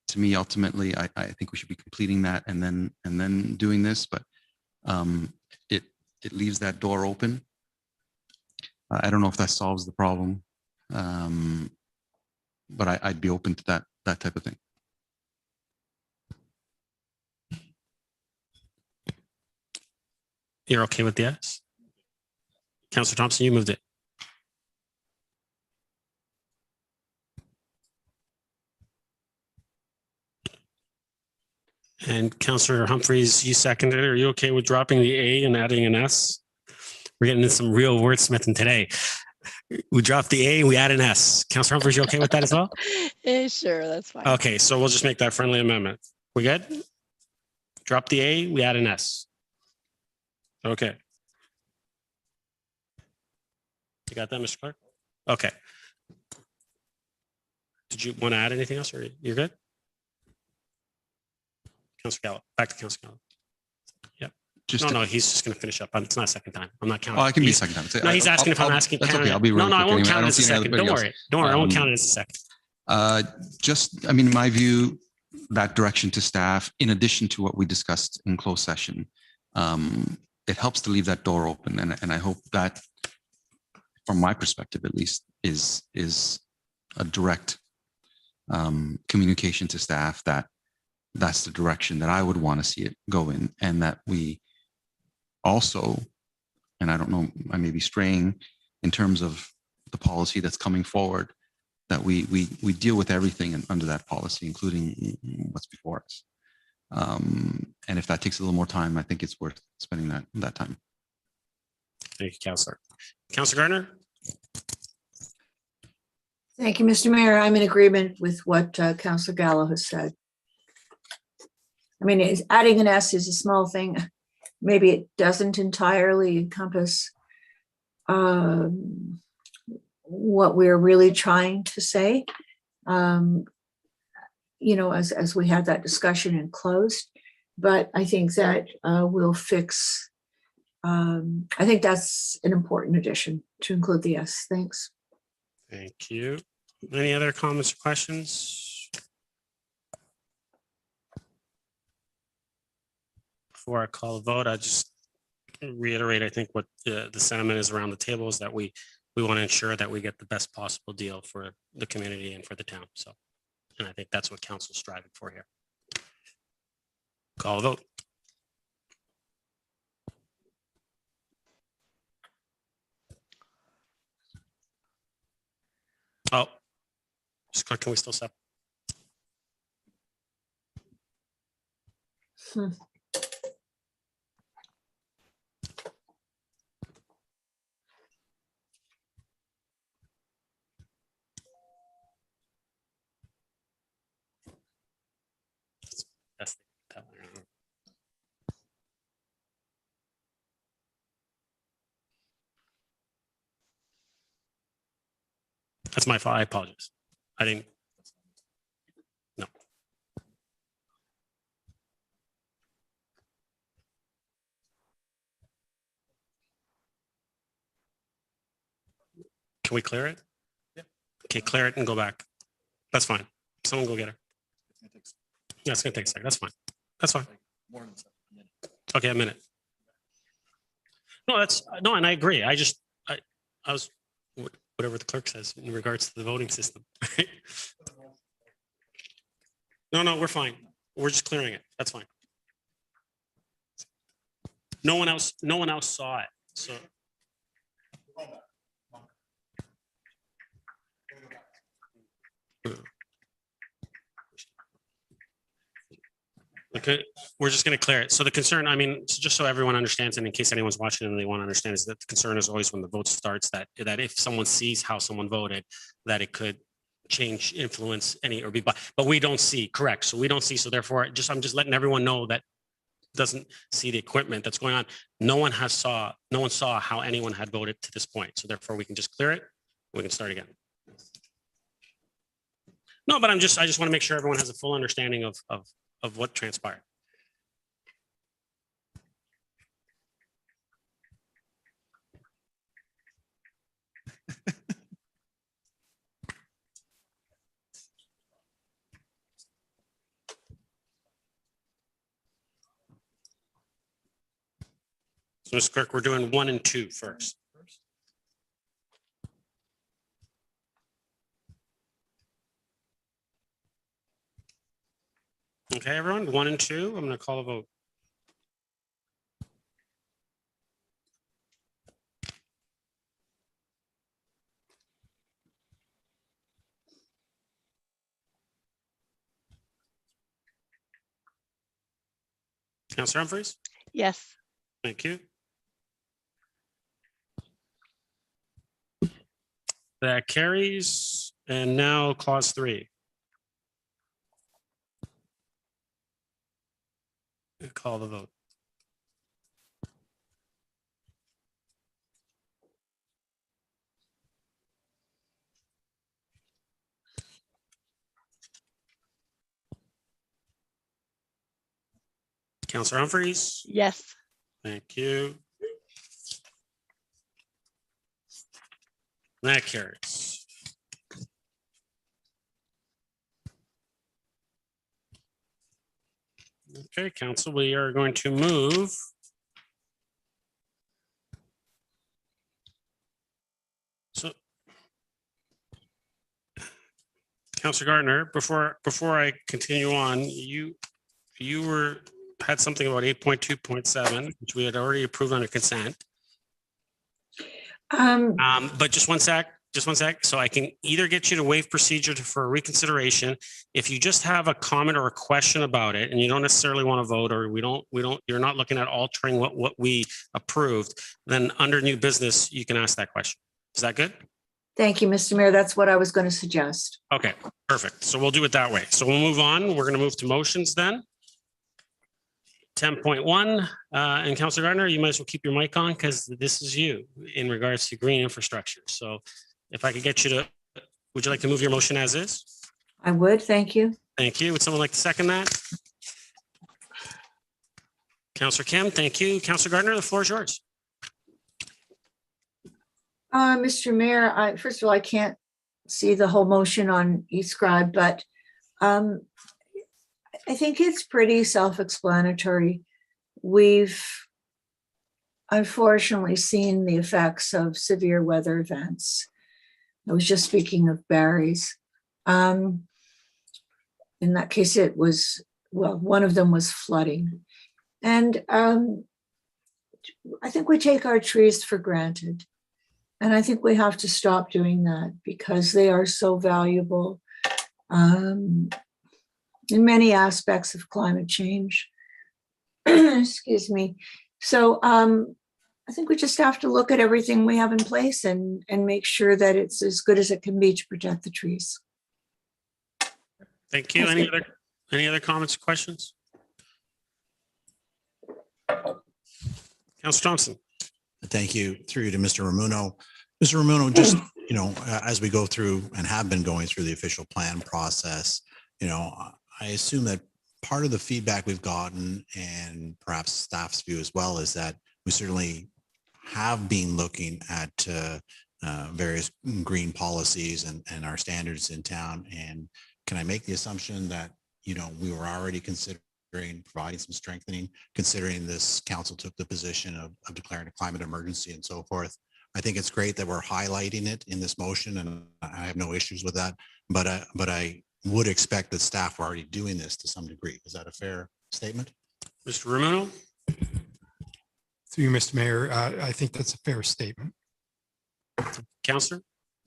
Speaker 8: To me, ultimately, I think we should be completing that and then doing this, but it leaves that door open. I don't know if that solves the problem, but I'd be open to that type of thing.
Speaker 1: You're okay with the S? Councillor Thompson, you moved it. And Councillor Humphreys, you seconded it. Are you okay with dropping the A and adding an S? We're getting into some real wordsmithing today. We dropped the A and we add an S. Councillor Humphreys, you okay with that as well?
Speaker 6: Sure, that's fine.
Speaker 1: Okay, so we'll just make that friendly amendment. We good? Drop the A, we add an S. Okay. You got that, Mr. Clerk? Okay. Did you want to add anything else, or you're good? Councillor Gallo, back to Councillor Gallo. Yep. No, he's just going to finish up. It's not a second time. I'm not counting.
Speaker 8: Oh, I can be a second time.
Speaker 1: No, he's asking if I'm asking.
Speaker 8: That's okay. I'll be really
Speaker 1: No, I won't
Speaker 8: quick
Speaker 1: count
Speaker 8: anyway.
Speaker 1: it as a second. Don't worry. Don't worry. I won't count it as a second.
Speaker 8: I mean, in my view, that direction to staff, in addition to what we discussed in closed session, it helps to leave that door open. And I hope that, from my perspective at least, is a direct communication to staff that that's the direction that I would want to see it go in, and that we also, and I don't know, I may be straying in terms of the policy that's coming forward, that we deal with everything under that policy, including what's before us. And if that takes a little more time, I think it's worth spending that time.
Speaker 1: Thank you, Councillor. Councillor Gaertner?
Speaker 4: Thank you, Mr. Mayor. I'm in agreement with what Councillor Gallo has said. I mean, adding an S is a small thing. Maybe it doesn't entirely encompass what we're really trying to say, you know, as we had that discussion in closed. But I think that will fix, I think that's an important addition to include the S. Thanks.
Speaker 1: Thank you. Any other comments or questions? Before I call a vote, I just reiterate, I think what the sentiment is around the table is that we want to ensure that we get the best possible deal for the community and for the town. So, and I think that's what council's striving for here. Call a vote. Oh, Mr. Clerk, can we still stop? That's my fault. I apologize. I didn't. No. Can we clear it? Yeah. Okay, clear it and go back. That's fine. Someone go get her. Yeah, it's gonna take a second. That's fine. That's fine. Okay, a minute. No, and I agree. I was whatever the clerk says in regards to the voting system. No, we're fine. We're just clearing it. That's fine. No one else saw it. So. Okay, we're just going to clear it. So the concern, I mean, just so everyone understands, and in case anyone's watching and they want to understand, is that the concern is always when the vote starts that if someone sees how someone voted, that it could change, influence any or be, but we don't see. Correct. So we don't see. So therefore, I'm just letting everyone know that doesn't see the equipment that's going on. No one saw how anyone had voted to this point. So therefore, we can just clear it. We can start again. No, but I just want to make sure everyone has a full understanding of what transpired. So, Mr. Clerk, we're doing 1 and 2 first. Okay, everyone, 1 and 2. I'm going to call a vote. Councillor Humphreys?
Speaker 6: Yes.
Speaker 1: Thank you. That carries. And now clause 3. Call the vote. Councillor Humphreys?
Speaker 6: Yes.
Speaker 1: Thank you. That carries. Okay, council, we are going to move. So, Councillor Gaertner, before I continue on, you had something about 8.2.7, which we had already approved under consent. But just one sec. So I can either get you to waive procedure for a reconsideration. If you just have a comment or a question about it and you don't necessarily want to vote, or you're not looking at altering what we approved, then under new business, you can ask that question. Is that good?
Speaker 4: Thank you, Mr. Mayor. That's what I was going to suggest.
Speaker 1: Okay, perfect. So we'll do it that way. So we'll move on. We're going to move to motions then. 10.1, and Councillor Gaertner, you might as well keep your mic on because this is you in regards to green infrastructure. So if I could get you to, would you like to move your motion as is?
Speaker 4: I would, thank you.
Speaker 1: Thank you. Would someone like to second that? Councillor Kim, thank you. Councillor Gaertner, the floor is yours.
Speaker 4: Mr. Mayor, first of all, I can't see the whole motion on eScribe, but I think it's pretty self-explanatory. We've unfortunately seen the effects of severe weather events. I was just speaking of Barry's. In that case, it was, well, one of them was flooding. And I think we take our trees for granted. And I think we have to stop doing that because they are so valuable in many aspects of climate change. Excuse me. So I think we just have to look at everything we have in place and make sure that it's as good as it can be to protect the trees.
Speaker 1: Thank you. Any other comments or questions? Councillor Thompson.
Speaker 7: Thank you. Through you to Mr. Ramuno. Mr. Ramuno, just, as we go through and have been going through the official plan process, I assume that part of the feedback we've gotten, and perhaps staff's view as well, is that we certainly have been looking at various green policies and our standards in town. And can I make the assumption that, we were already considering providing some strengthening, considering this council took the position of declaring a climate emergency and so forth? I think it's great that we're highlighting it in this motion, and I have no issues with that. But I would expect that staff are already doing this to some degree. Is that a fair statement?
Speaker 1: Mr. Ramuno?
Speaker 10: Through you, Mr. Mayor, I think that's a fair statement.
Speaker 1: Councillor?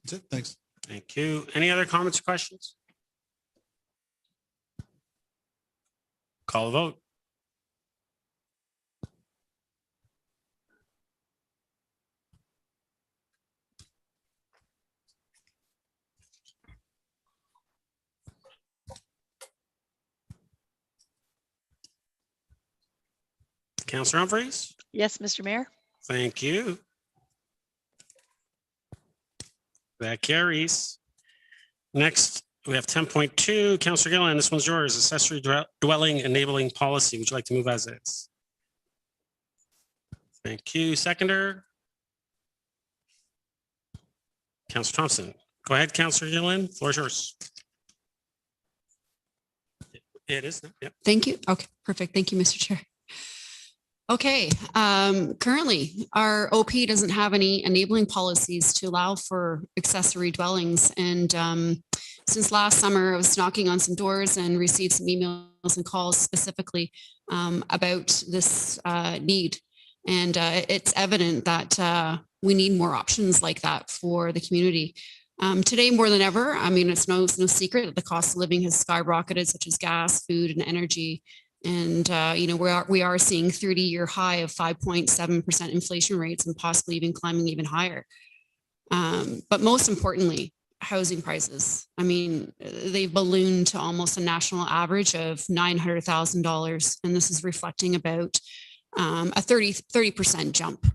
Speaker 7: That's it. Thanks.
Speaker 1: Thank you. Any other comments or questions? Call a vote. Councillor Humphreys?
Speaker 6: Yes, Mr. Mayor.
Speaker 1: Thank you. That carries. Next, we have 10.2. Councillor Gilliland, this one's yours. Accessory dwelling enabling policy. Would you like to move as is? Thank you. Seconder? Councillor Thompson. Go ahead, Councillor Gilliland. Floor is yours. It is. Yep.
Speaker 3: Thank you. Okay, perfect. Thank you, Mr. Chair. Okay, currently our OP doesn't have any enabling policies to allow for accessory dwellings. And since last summer, I was knocking on some doors and received some emails and calls specifically about this need. And it's evident that we need more options like that for the community. Today, more than ever, I mean, it's no secret that the cost of living has skyrocketed, such as gas, food, and energy. And, we are seeing 30-year high of 5.7% inflation rates and possibly even climbing even higher. But most importantly, housing prices. I mean, they've ballooned to almost a national average of $900,000. And this is reflecting about a 30% jump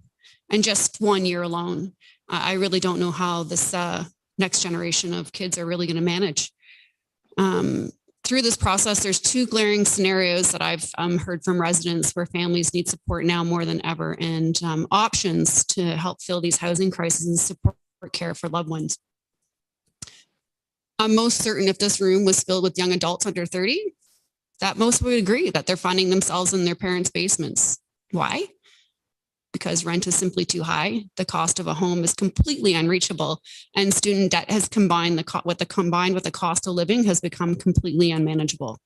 Speaker 3: in just 1 year alone. I really don't know how this next generation of kids are really going to manage. Through this process, there's two glaring scenarios that I've heard from residents where families need support now more than ever, and options to help fill these housing crises and support care for loved ones. I'm most certain if this room was filled with young adults under 30, that most would agree that they're finding themselves in their parents' basements. Why? Because rent is simply too high. The cost of a home is completely unreachable, and student debt has combined with the cost of living has become completely unmanageable.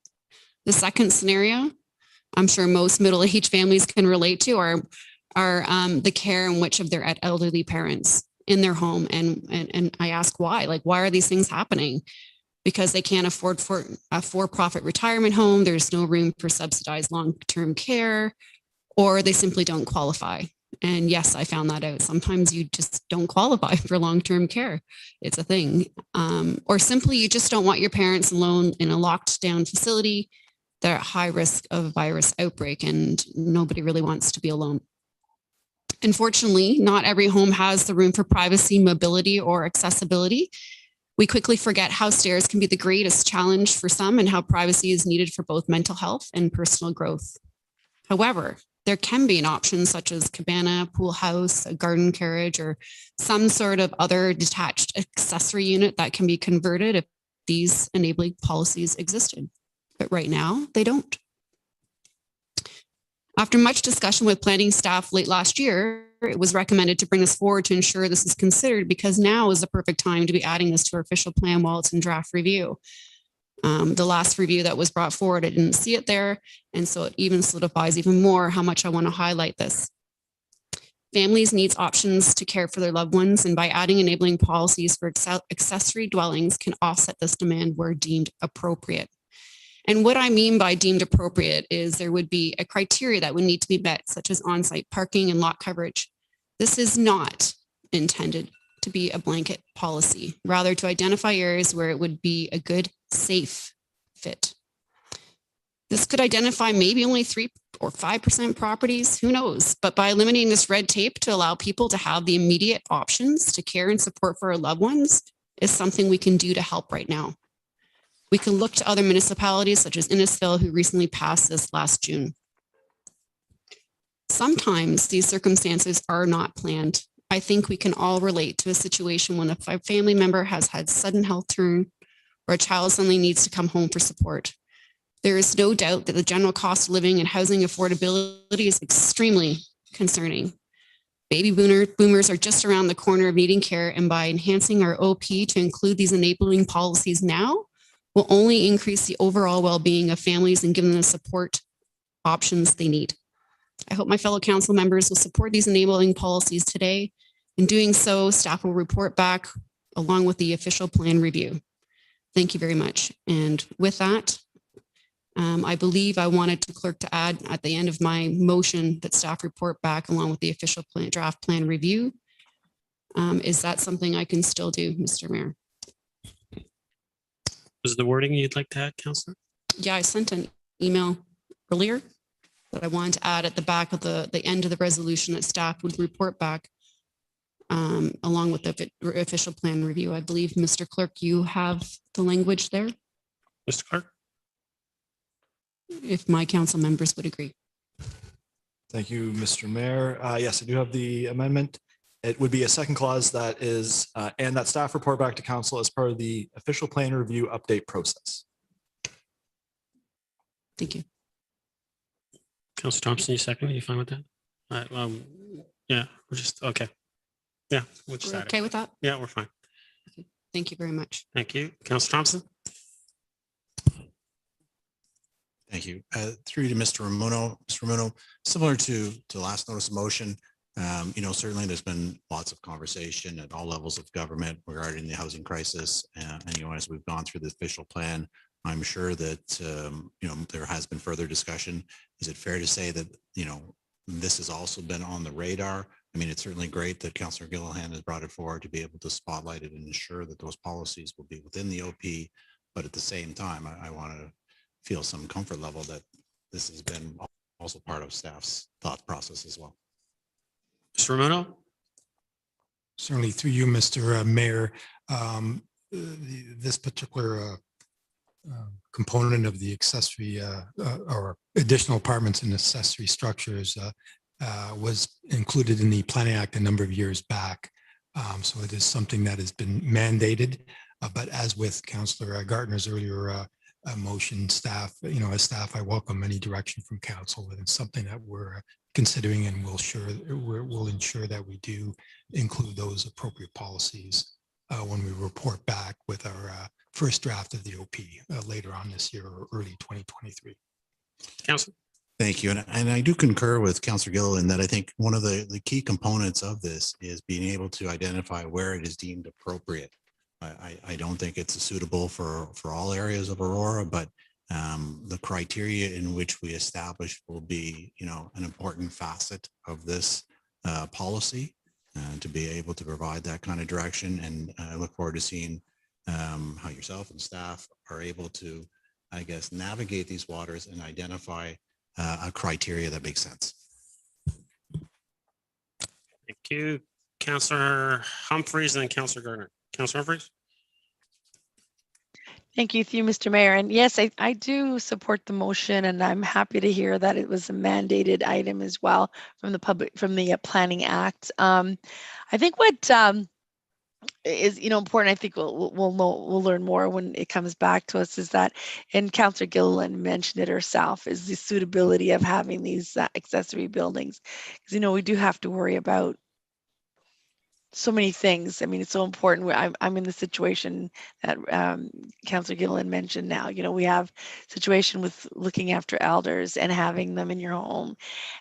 Speaker 3: The second scenario, I'm sure most middle-aged families can relate to, are the care in which of their elderly parents in their home. And I ask why? Like, why are these things happening? Because they can't afford for a for-profit retirement home. There's no room for subsidized long-term care, or they simply don't qualify. And yes, I found that out. Sometimes you just don't qualify for long-term care. It's a thing. Or simply you just don't want your parents alone in a locked down facility. They're at high risk of a virus outbreak, and nobody really wants to be alone. Unfortunately, not every home has the room for privacy, mobility, or accessibility. We quickly forget how stairs can be the greatest challenge for some and how privacy is needed for both mental health and personal growth. However, there can be an option such as cabana, pool house, a garden carriage, or some sort of other detached accessory unit that can be converted if these enabling policies existed. But right now, they don't. After much discussion with planning staff late last year, it was recommended to bring this forward to ensure this is considered, because now is the perfect time to be adding this to our official plan while it's in draft review. The last review that was brought forward, I didn't see it there. And so it even solidifies even more how much I want to highlight this. Families needs options to care for their loved ones, and by adding enabling policies for accessory dwellings can offset this demand where deemed appropriate. And what I mean by deemed appropriate is there would be a criteria that would need to be met, such as on-site parking and lot coverage. This is not intended to be a blanket policy, rather to identify areas where it would be a good, safe fit. This could identify maybe only 3 or 5% properties, who knows? But by eliminating this red tape to allow people to have the immediate options to care and support for our loved ones is something we can do to help right now. We can look to other municipalities such as Innisfil, who recently passed this last June. Sometimes these circumstances are not planned. I think we can all relate to a situation when a family member has had sudden health turn or a child suddenly needs to come home for support. There is no doubt that the general cost of living and housing affordability is extremely concerning. Baby boomers are just around the corner of needing care, and by enhancing our OP to include these enabling policies now will only increase the overall well-being of families and give them the support options they need. I hope my fellow council members will support these enabling policies today. In doing so, staff will report back along with the official plan review. Thank you very much. And with that, I believe I wanted the clerk to add at the end of my motion that staff report back along with the official plan, draft plan review. Is that something I can still do, Mr. Mayor?
Speaker 1: Was the wording you'd like to add, Councillor?
Speaker 3: Yeah, I sent an email earlier that I wanted to add at the back of the end of the resolution that staff would report back along with the official plan review. I believe, Mr. Clerk, you have the language there.
Speaker 1: Mr. Clerk?
Speaker 3: If my council members would agree.
Speaker 2: Thank you, Mr. Mayor. Yes, I do have the amendment. It would be a second clause that is, and that staff report back to council as part of the official plan review update process.
Speaker 3: Thank you.
Speaker 1: Councillor Thompson, you second? Are you fine with that? Yeah, we're just, okay. Yeah, we'll just
Speaker 3: We're
Speaker 1: add it.
Speaker 3: okay with that?
Speaker 1: Yeah, we're fine.
Speaker 3: Okay. Thank you very much.
Speaker 1: Thank you. Councillor Thompson?
Speaker 7: Thank you. Through to Mr. Ramuno. Mr. Ramuno, similar to last notice of motion, certainly there's been lots of conversation at all levels of government regarding the housing crisis. And as we've gone through the official plan, I'm sure that, there has been further discussion. Is it fair to say that, this has also been on the radar? I mean, it's certainly great that Councillor Gilliland has brought it forward to be able to spotlight it and ensure that those policies will be within the OP. But at the same time, I want to feel some comfort level that this has been also part of staff's thought process as well.
Speaker 1: Mr. Ramuno?
Speaker 10: Certainly through you, Mr. Mayor, this particular component of the accessory or additional apartments and accessory structures was included in the Planning Act a number of years back. So it is something that has been mandated. But as with Councillor Gaertner's earlier motion, staff, as staff, I welcome any direction from council. And it's something that we're considering, and we'll ensure that we do include those appropriate policies when we report back with our first draft of the OP later on this year or early 2023.
Speaker 1: Councillor?
Speaker 7: Thank you. And I do concur with Councillor Gilliland that I think one of the key components of this is being able to identify where it is deemed appropriate. I don't think it's suitable for all areas of Aurora, but the criteria in which we establish will be, an important facet of this policy to be able to provide that kind of direction. And I look forward to seeing how yourself and staff are able to, I guess, navigate these waters and identify a criteria that makes sense.
Speaker 1: Thank you. Councillor Humphreys and then Councillor Gaertner. Councillor Humphreys?
Speaker 6: Thank you, Mr. Mayor. And yes, I do support the motion, and I'm happy to hear that it was a mandated item as well from the Planning Act. I think what is important, I think we'll learn more when it comes back to us, is that, and Councillor Gilliland mentioned it herself, is the suitability of having these accessory buildings. Because we do have to worry about so many things. I mean, it's so important. I'm in the situation that Councillor Gilliland mentioned now. We have situation with looking after elders and having them in your home.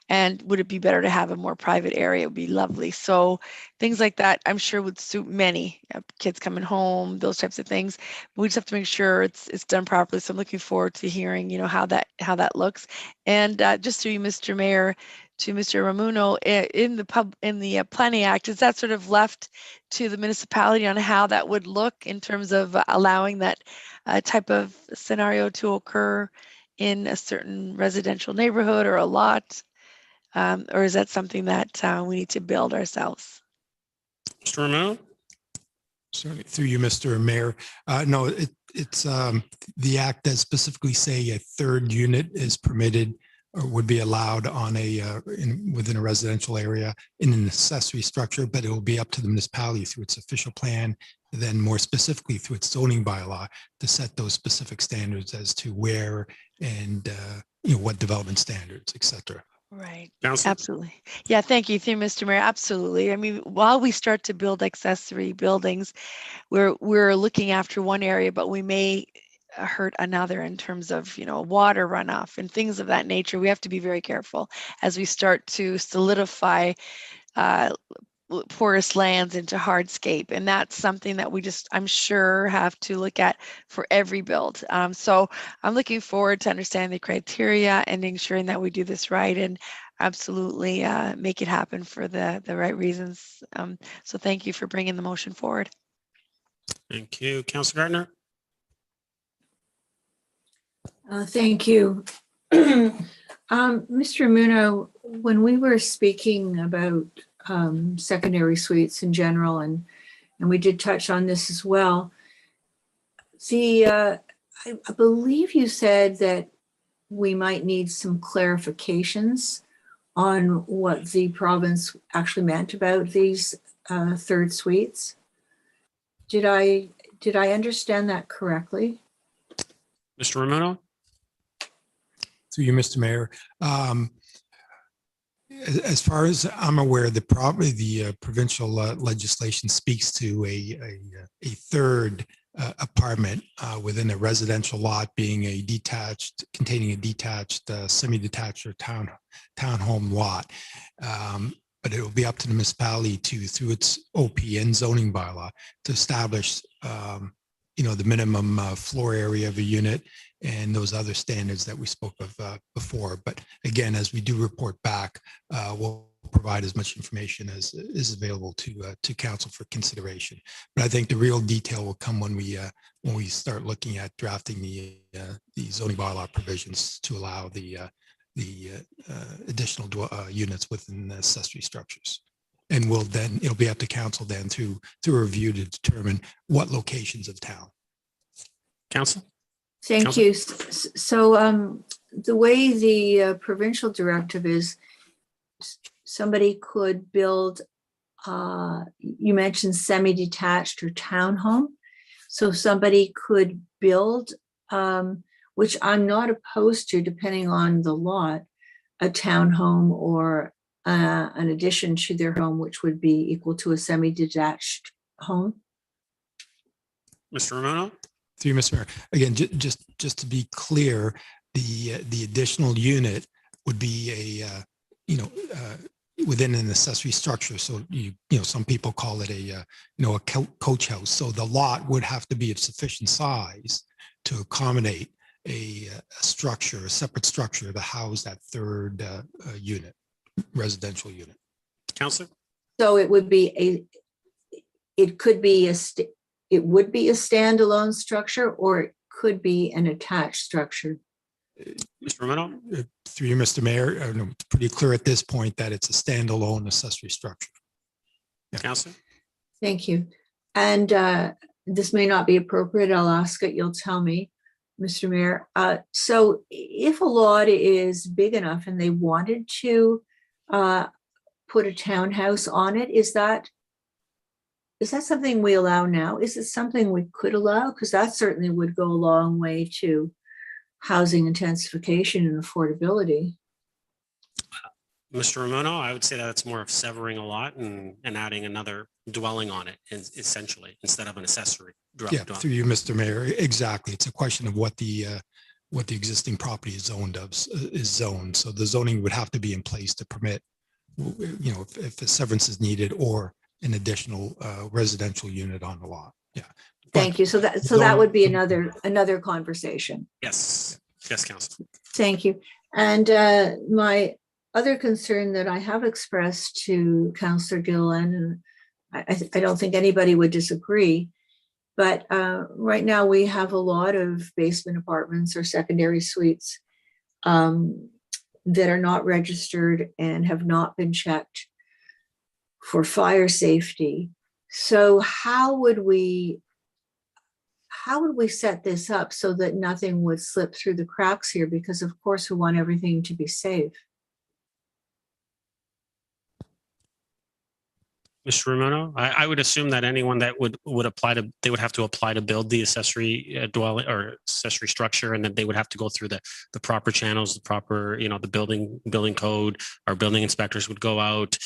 Speaker 6: And would it be better to have a more private area? It would be lovely. So things like that, I'm sure would suit many kids coming home, those types of things. We just have to make sure it's done properly. So I'm looking forward to hearing, how that looks. And just to you, Mr. Mayor, to Mr. Ramuno, in the Planning Act, is that sort of left to the municipality on how that would look in terms of allowing that type of scenario to occur in a certain residential neighborhood or a lot? Or is that something that we need to build ourselves?
Speaker 1: Mr. Romano?
Speaker 10: Certainly, through you, Mr. Mayor. No, it's the act does specifically say a third unit is permitted or would be allowed on within a residential area in an accessory structure, but it will be up to the municipality through its official plan, then more specifically through its zoning bylaw to set those specific standards as to where and what development standards, et cetera.
Speaker 6: Right.
Speaker 1: Councillor?
Speaker 6: Absolutely. Yeah, thank you, Mr. Mayor. Absolutely. I mean, while we start to build accessory buildings, we're looking after one area, but we may hurt another in terms of, water runoff and things of that nature. We have to be very careful as we start to solidify porous lands into hardscape, and that's something that we just, I'm sure, have to look at for every build. So I'm looking forward to understanding the criteria and ensuring that we do this right and absolutely make it happen for the right reasons. So thank you for bringing the motion forward.
Speaker 1: Thank you. Councillor Gaertner?
Speaker 4: Thank you. Mr. Muno, when we were speaking about secondary suites in general, and we did touch on this as well, I believe you said that we might need some clarifications on what the province actually meant about these third suites. Did I understand that correctly?
Speaker 1: Mr. Romano?
Speaker 10: Through you, Mr. Mayor. As far as I'm aware, the provincial legislation speaks to a third apartment within a residential lot being containing a detached, semi-detached or townhome lot. But it will be up to the municipality through its OP and zoning bylaw to establish, the minimum floor area of a unit and those other standards that we spoke of before. But again, as we do report back, we'll provide as much information as is available to council for consideration. But I think the real detail will come when we start looking at drafting the zoning bylaw provisions to allow the additional units within the accessory structures. And it'll be up to council then to review to determine what locations of town.
Speaker 1: Council?
Speaker 4: Thank you. So the way the provincial directive is, somebody could build, you mentioned semi-detached or townhome. So somebody could build, which I'm not opposed to, depending on the lot, a townhome or an addition to their home, which would be equal to a semi-detached home.
Speaker 1: Mr. Romano?
Speaker 10: Through you, Mr. Mayor. Again, just to be clear, the additional unit would be within an accessory structure. So some people call it a coach house. So the lot would have to be of sufficient size to accommodate a structure, a separate structure to house that third residential unit.
Speaker 1: Councillor?
Speaker 4: So it would be it would be a standalone structure, or it could be an attached structure.
Speaker 1: Mr. Romano?
Speaker 10: Through you, Mr. Mayor, it's pretty clear at this point that it's a standalone accessory structure. Yeah.
Speaker 1: Councillor?
Speaker 4: Thank you. And this may not be appropriate. I'll ask it. You'll tell me, Mr. Mayor. So if a lot is big enough and they wanted to put a townhouse on it, is that something we allow now? Is it something we could allow? Because that certainly would go a long way to housing intensification and affordability.
Speaker 1: Mr. Romano, I would say that it's more of severing a lot and adding another dwelling on it, essentially, instead of an accessory dwelling.
Speaker 10: Yeah, through you, Mr. Mayor. Exactly. It's a question of what the existing property is zoned. So the zoning would have to be in place to permit, if a severance is needed or an additional residential unit on the lot. Yeah.
Speaker 4: Thank you. So that would be another conversation.
Speaker 1: Yes. Yes, Council.
Speaker 4: Thank you. And my other concern that I have expressed to Councillor Gilliland, and I don't think anybody would disagree, but right now we have a lot of basement apartments or secondary suites that are not registered and have not been checked for fire safety. So how would we set this up so that nothing would slip through the cracks here? Because of course we want everything to be safe.
Speaker 1: Mr. Romano, I would assume that anyone that would apply to, they would have to apply to build the accessory dwelling or accessory structure, and then they would have to go through the proper channels, the proper, the building code. Our building inspectors would go out,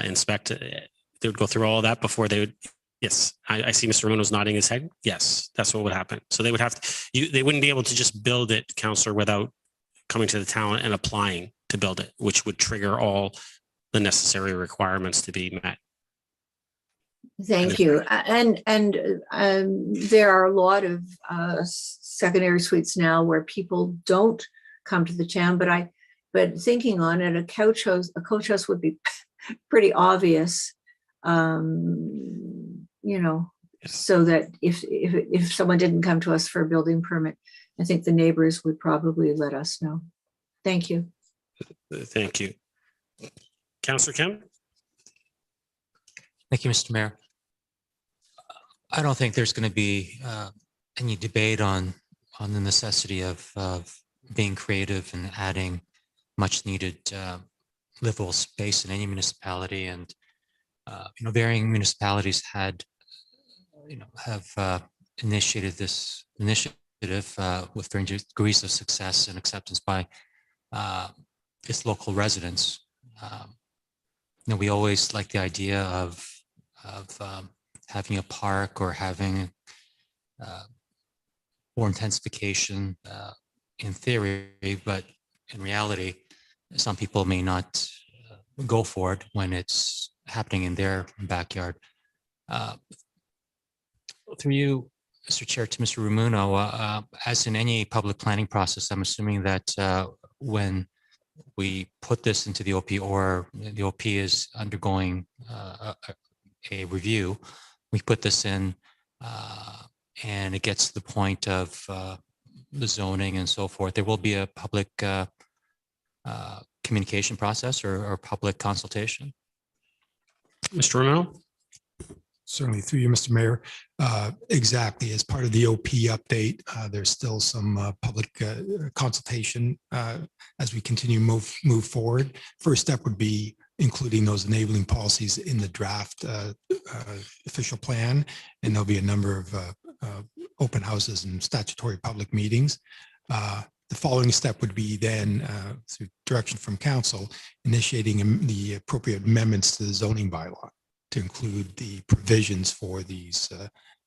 Speaker 1: inspect. They would go through all of that before they would. Yes, I see Mr. Romano's nodding his head. Yes, that's what would happen. So they would have to, they wouldn't be able to just build it, Councillor, without coming to the town and applying to build it, which would trigger all the necessary requirements to be met.
Speaker 4: Thank you. And there are a lot of secondary suites now where people don't come to the town, but thinking on it, a coach house would be pretty obvious, so that if someone didn't come to us for a building permit, I think the neighbors would probably let us know. Thank you.
Speaker 1: Thank you. Councillor Kim?
Speaker 12: Thank you, Mr. Mayor. I don't think there's going to be any debate on the necessity of being creative and adding much needed livable space in any municipality. And varying municipalities have initiated this initiative with varying degrees of success and acceptance by its local residents. We always like the idea of having a park or having more intensification in theory, but in reality, some people may not go for it when it's happening in their backyard. Through you, Mr. Chair, to Mr. Rumuno, as in any public planning process, I'm assuming that when we put this into the OP or the OP is undergoing a review, we put this in and it gets to the point of the zoning and so forth, there will be a public communication process or public consultation.
Speaker 1: Mr. Romano?
Speaker 10: Certainly, through you, Mr. Mayor. Exactly. As part of the OP update, there's still some public consultation as we continue move forward. First step would be including those enabling policies in the draft official plan, and there'll be a number of open houses and statutory public meetings. The following step would be then, through direction from council, initiating the appropriate amendments to the zoning bylaw to include the provisions for these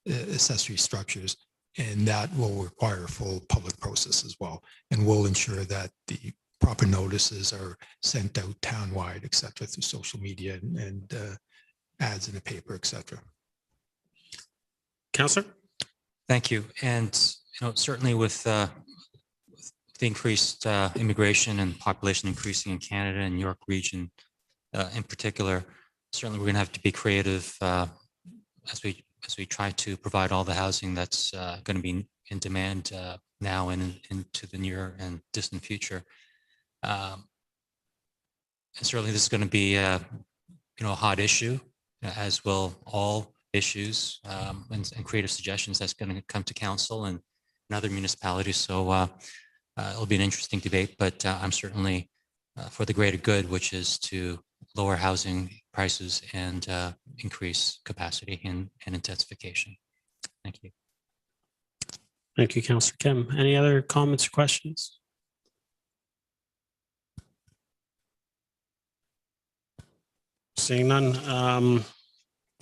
Speaker 10: accessory structures. And that will require a full public process as well. And we'll ensure that the proper notices are sent out townwide, et cetera, through social media and ads in the paper, et cetera.
Speaker 1: Councillor?
Speaker 12: Thank you. And certainly with the increased immigration and population increasing in Canada and New York region in particular, certainly we're going to have to be creative as we try to provide all the housing that's going to be in demand now and into the near and distant future. And certainly this is going to be a hot issue, as will all issues and creative suggestions that's going to come to council and other municipalities. So it'll be an interesting debate, but I'm certainly for the greater good, which is to lower housing prices and increase capacity and intensification. Thank you.
Speaker 1: Thank you, Councillor Kim. Any other comments or questions? Seeing none,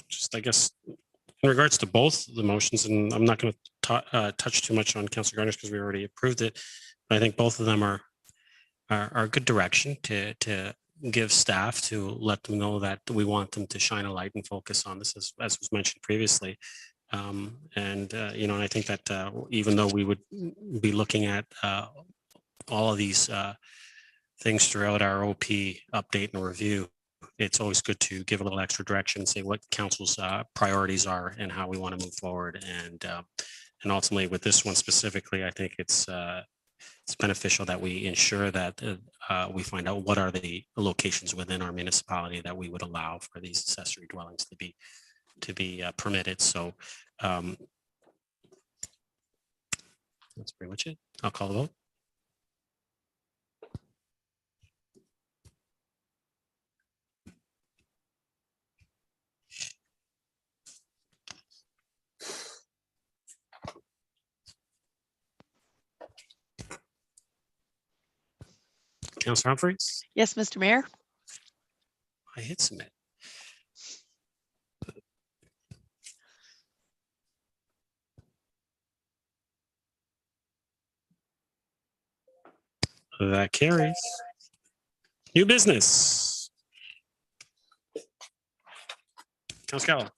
Speaker 1: just I guess in regards to both the motions, and I'm not going to touch too much on Councillor Gaertner's because we already approved it, but I think both of them are a good direction to give staff to let them know that we want them to shine a light and focus on this, as was mentioned previously. And I think that even though we would be looking at all of these things throughout our OP update and review, it's always good to give a little extra direction, say what council's priorities are and how we want to move forward. And ultimately with this one specifically, I think it's it's beneficial that we ensure that we find out what are the locations within our municipality that we would allow for these accessory dwellings to be permitted. So that's pretty much it. I'll call the vote. Councillor Humphries?
Speaker 6: Yes, Mr. Mayor.
Speaker 1: I hit submit. That carries. New business. Councillor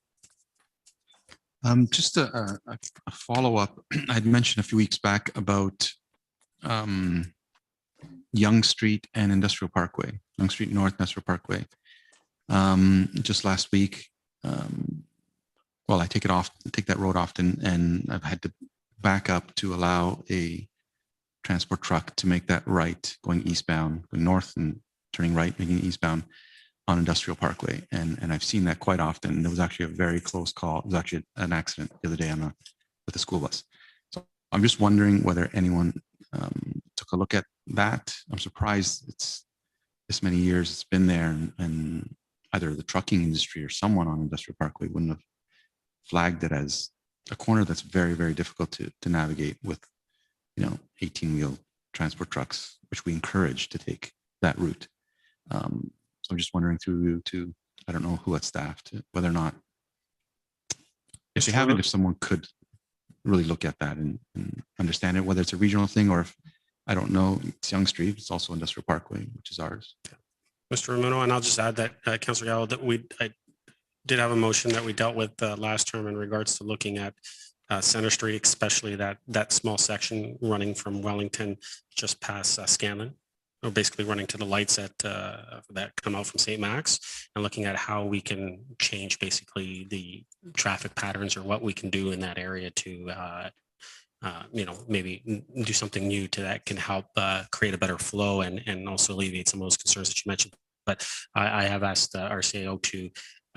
Speaker 1: Gallo.
Speaker 8: Just a follow-up. I'd mentioned a few weeks back about Yonge Street and Industrial Parkway, Yonge Street North, Industrial Parkway. Just last week, well, I take that road often, and I've had to back up to allow a transport truck to make that right, going eastbound, going north and turning right, making it eastbound on Industrial Parkway. And I've seen that quite often. There was actually a very close call. It was actually an accident the other day with the school bus. So I'm just wondering whether anyone took a look at that. I'm surprised it's this many years it's been there, and either the trucking industry or someone on Industrial Parkway wouldn't have flagged it as a corner that's very, very difficult to navigate with, 18-wheel transport trucks, which we encourage to take that route. So I'm just wondering through to, I don't know who at staff, whether or not, if they haven't, if someone could really look at that and understand it, whether it's a regional thing or if, I don't know, it's Yonge Street, it's also Industrial Parkway, which is ours.
Speaker 1: Mr. Ramuno, and I'll just add that, Councillor Gallo, that I did have a motion that we dealt with last term in regards to looking at Center Street, especially that small section running from Wellington just past Scanlon, or basically running to the lights that come out from St. Max, and looking at how we can change basically the traffic patterns or what we can do in that area to maybe do something new to that can help create a better flow and also alleviate some of those concerns that you mentioned. But I have asked our CAO to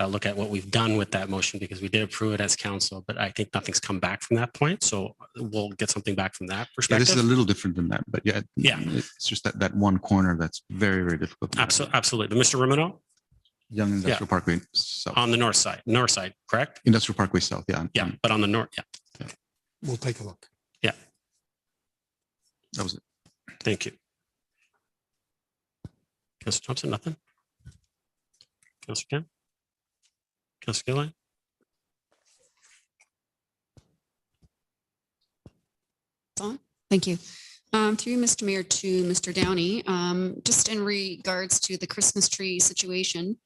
Speaker 1: look at what we've done with that motion, because we did approve it as council, but I think nothing's come back from that point. So we'll get something back from that perspective.
Speaker 8: Yeah, this is a little different than that, but yeah, it's just that one corner that's very, very difficult.
Speaker 1: Absolutely. Mr. Ramuno?
Speaker 8: Yonge Industrial Parkway South.
Speaker 1: On the north side, correct?
Speaker 8: Industrial Parkway South, yeah.
Speaker 1: Yeah, but on the north, yeah.
Speaker 10: We'll take a look.
Speaker 1: Yeah.
Speaker 8: That was it.
Speaker 1: Thank you. Councillor Thompson, nothing? Councillor Kemp? Councillor Gilliland?
Speaker 3: Thank you. Through Mr. Mayor to Mr. Downey, just in regards to the Christmas tree situation,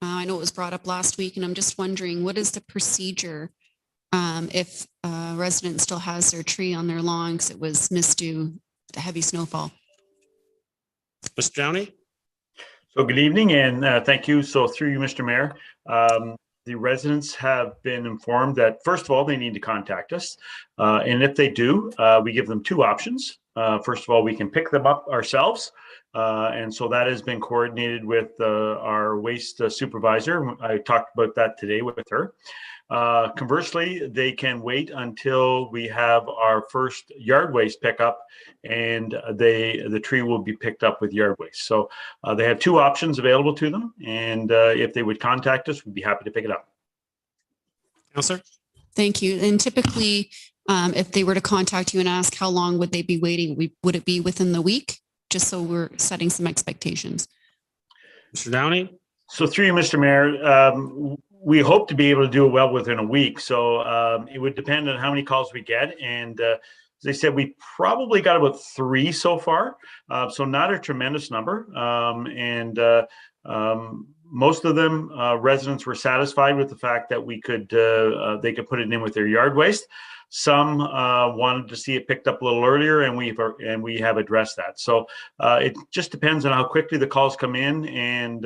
Speaker 3: I know it was brought up last week, and I'm just wondering, what is the procedure if a resident still has their tree on their lawn because it was missed due to heavy snowfall?
Speaker 1: Mr. Downey?
Speaker 13: So good evening, and thank you. So through you, Mr. Mayor, the residents have been informed that, first of all, they need to contact us. And if they do, we give them two options. First of all, we can pick them up ourselves. And so that has been coordinated with our waste supervisor. I talked about that today with her. Conversely, they can wait until we have our first yard waste pickup, and the tree will be picked up with yard waste. So they have two options available to them, and if they would contact us, we'd be happy to pick it up.
Speaker 1: Councillor?
Speaker 3: Thank you. And typically, if they were to contact you and ask how long would they be waiting, would it be within the week? Just so we're setting some expectations.
Speaker 1: Mr. Downey?
Speaker 13: So through you, Mr. Mayor, we hope to be able to do it well within a week. So it would depend on how many calls we get. And as I said, we probably got about 3 so far. So not a tremendous number. Most of them residents were satisfied with the fact that we could they could put it in with their yard waste. Some wanted to see it picked up a little earlier, and we have addressed that. So it just depends on how quickly the calls come in and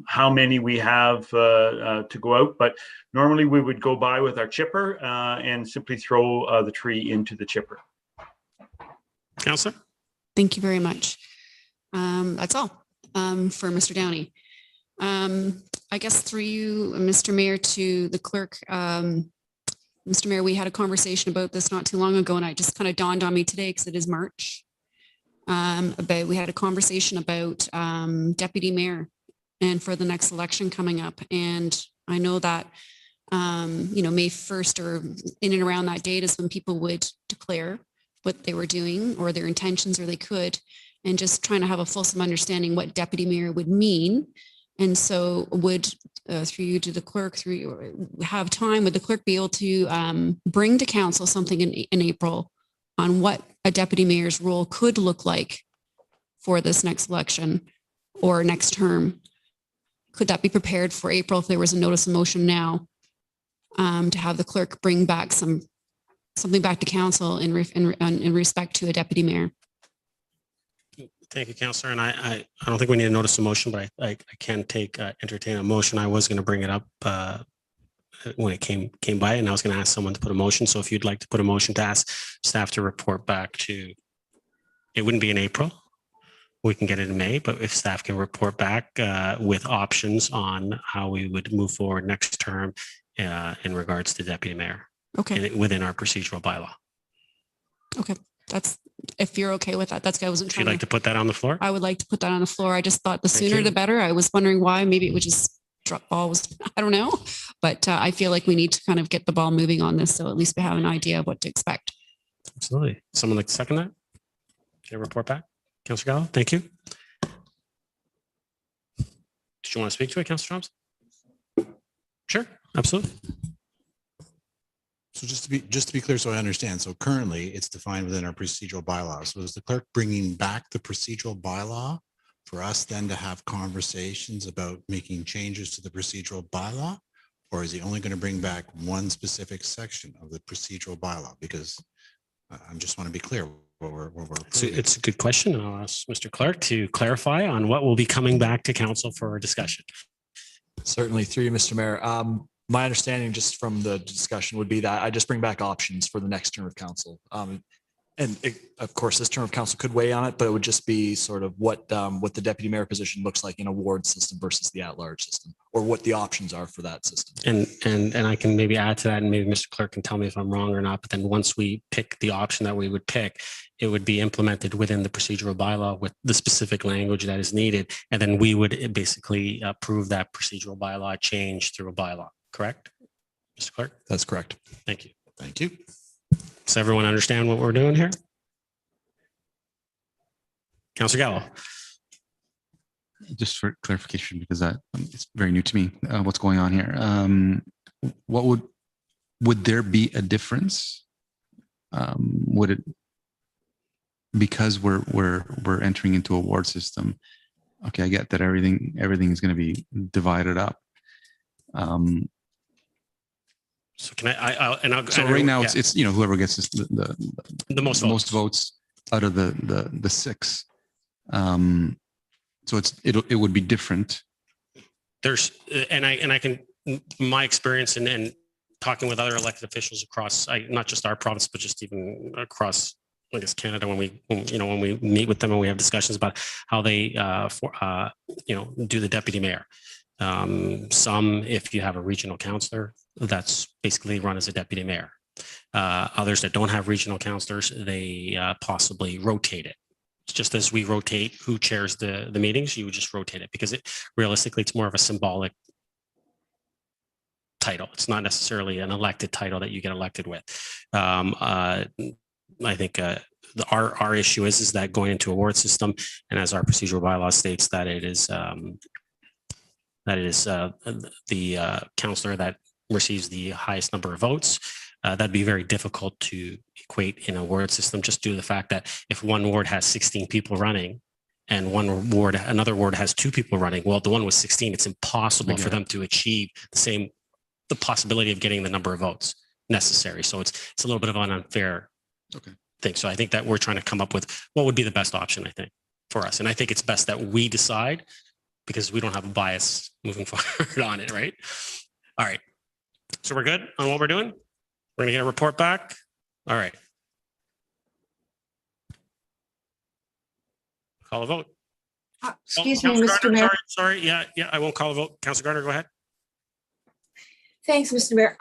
Speaker 13: how many we have to go out. But normally we would go by with our chipper and simply throw the tree into the chipper.
Speaker 1: Councillor?
Speaker 3: Thank you very much. That's all for Mr. Downey. I guess through you, Mr. Mayor, to the clerk. Mr. Mayor, we had a conversation about this not too long ago, and it just kind of dawned on me today because it is March. We had a conversation about deputy mayor and for the next election coming up. And I know that, May 1st or in and around that date is when people would declare what they were doing or their intentions, or they could, and just trying to have a fulsome understanding what deputy mayor would mean. And so would, through you to the clerk, would the clerk be able to bring to council something in April on what a deputy mayor's role could look like for this next election or next term? Could that be prepared for April if there was a notice of motion now to have the clerk bring back something back to council in respect to a deputy mayor?
Speaker 1: Thank you, Councillor. And I don't think we need a notice of motion, but I can entertain a motion. I was going to bring it up when it came by, and I was going to ask someone to put a motion. So if you'd like to put a motion to ask staff to report back to, it wouldn't be in April. We can get it in May, but if staff can report back with options on how we would move forward next term in regards to deputy mayor.
Speaker 3: Okay.
Speaker 1: Within our procedural bylaw.
Speaker 3: Okay. That's, if you're okay with that, that's good. I wasn't
Speaker 1: If
Speaker 3: trying
Speaker 1: you'd like to put that on the floor.
Speaker 3: I would like to put that on the floor. I just thought the
Speaker 1: Thank
Speaker 3: sooner
Speaker 1: you.
Speaker 3: the better. I was wondering why. Maybe it would just drop balls. I don't know. But I feel like we need to kind of get the ball moving on this. So at least we have an idea of what to expect.
Speaker 1: Absolutely. Someone like to second that? Can I report back? Councillor Gallo, thank you. Did you want to speak to it, Councillor Thompson? Sure, absolutely.
Speaker 7: So just to be clear, so I understand. So currently it's defined within our procedural bylaws. So is the clerk bringing back the procedural bylaw for us then to have conversations about making changes to the procedural bylaw? Or is he only going to bring back one specific section of the procedural bylaw? Because I just want to be clear what we're approving.
Speaker 1: It's a good question. I'll ask Mr. Clerk to clarify on what will be coming back to council for a discussion.
Speaker 2: Certainly, through you, Mr. Mayor. My understanding just from the discussion would be that I just bring back options for the next term of council. Of course, this term of council could weigh on it, but it would just be sort of what the deputy mayor position looks like in a ward system versus the at-large system, or what the options are for that system.
Speaker 1: And I can maybe add to that, and maybe Mr. Clerk can tell me if I'm wrong or not, but then once we pick the option that we would pick, it would be implemented within the procedural bylaw with the specific language that is needed. And then we would basically approve that procedural bylaw change through a bylaw, correct? Mr. Clerk?
Speaker 2: That's correct.
Speaker 1: Thank you.
Speaker 7: Thank you.
Speaker 1: Does everyone understand what we're doing here? Councillor Gallo.
Speaker 8: Just for clarification, because that it's very new to me, what's going on here. What would there be a difference? Would it, because we're entering into a ward system? Okay, I get that everything is going to be divided up.
Speaker 1: So can I
Speaker 8: so right now it's whoever gets the most votes out of the six. So it would be different.
Speaker 1: There's I can, my experience and talking with other elected officials across not just our province but just even across, I guess, Canada, when we meet with them and we have discussions about how they do the deputy mayor. Some, if you have a regional councillor, that's basically run as a deputy mayor. Others that don't have regional councillors, they possibly rotate it. It's just as we rotate who chairs the meetings, you would just rotate it, because realistically it's more of a symbolic title. It's not necessarily an elected title that you get elected with. I think our issue is that going into a ward system, and as our procedural bylaw states, that it is the councillor that receives the highest number of votes. That'd be very difficult to equate in a ward system, just due to the fact that if one ward has 16 people running and another ward has 2 people running, well, the one with 16, it's impossible for them to achieve the possibility of getting the number of votes necessary. So it's a little bit of an unfair thing. So I think that we're trying to come up with what would be the best option, I think, for us. And I think it's best that we decide, because we don't have a bias moving forward on it, right? All right. So we're good on what we're doing? We're going to get a report back. All right. Call a vote.
Speaker 4: Excuse me,
Speaker 1: Councillor
Speaker 4: Mr.
Speaker 1: Gaertner,
Speaker 4: Mayor.
Speaker 1: Sorry, yeah, I won't call a vote. Councillor Gaertner, go ahead.
Speaker 4: Thanks, Mr. Mayor.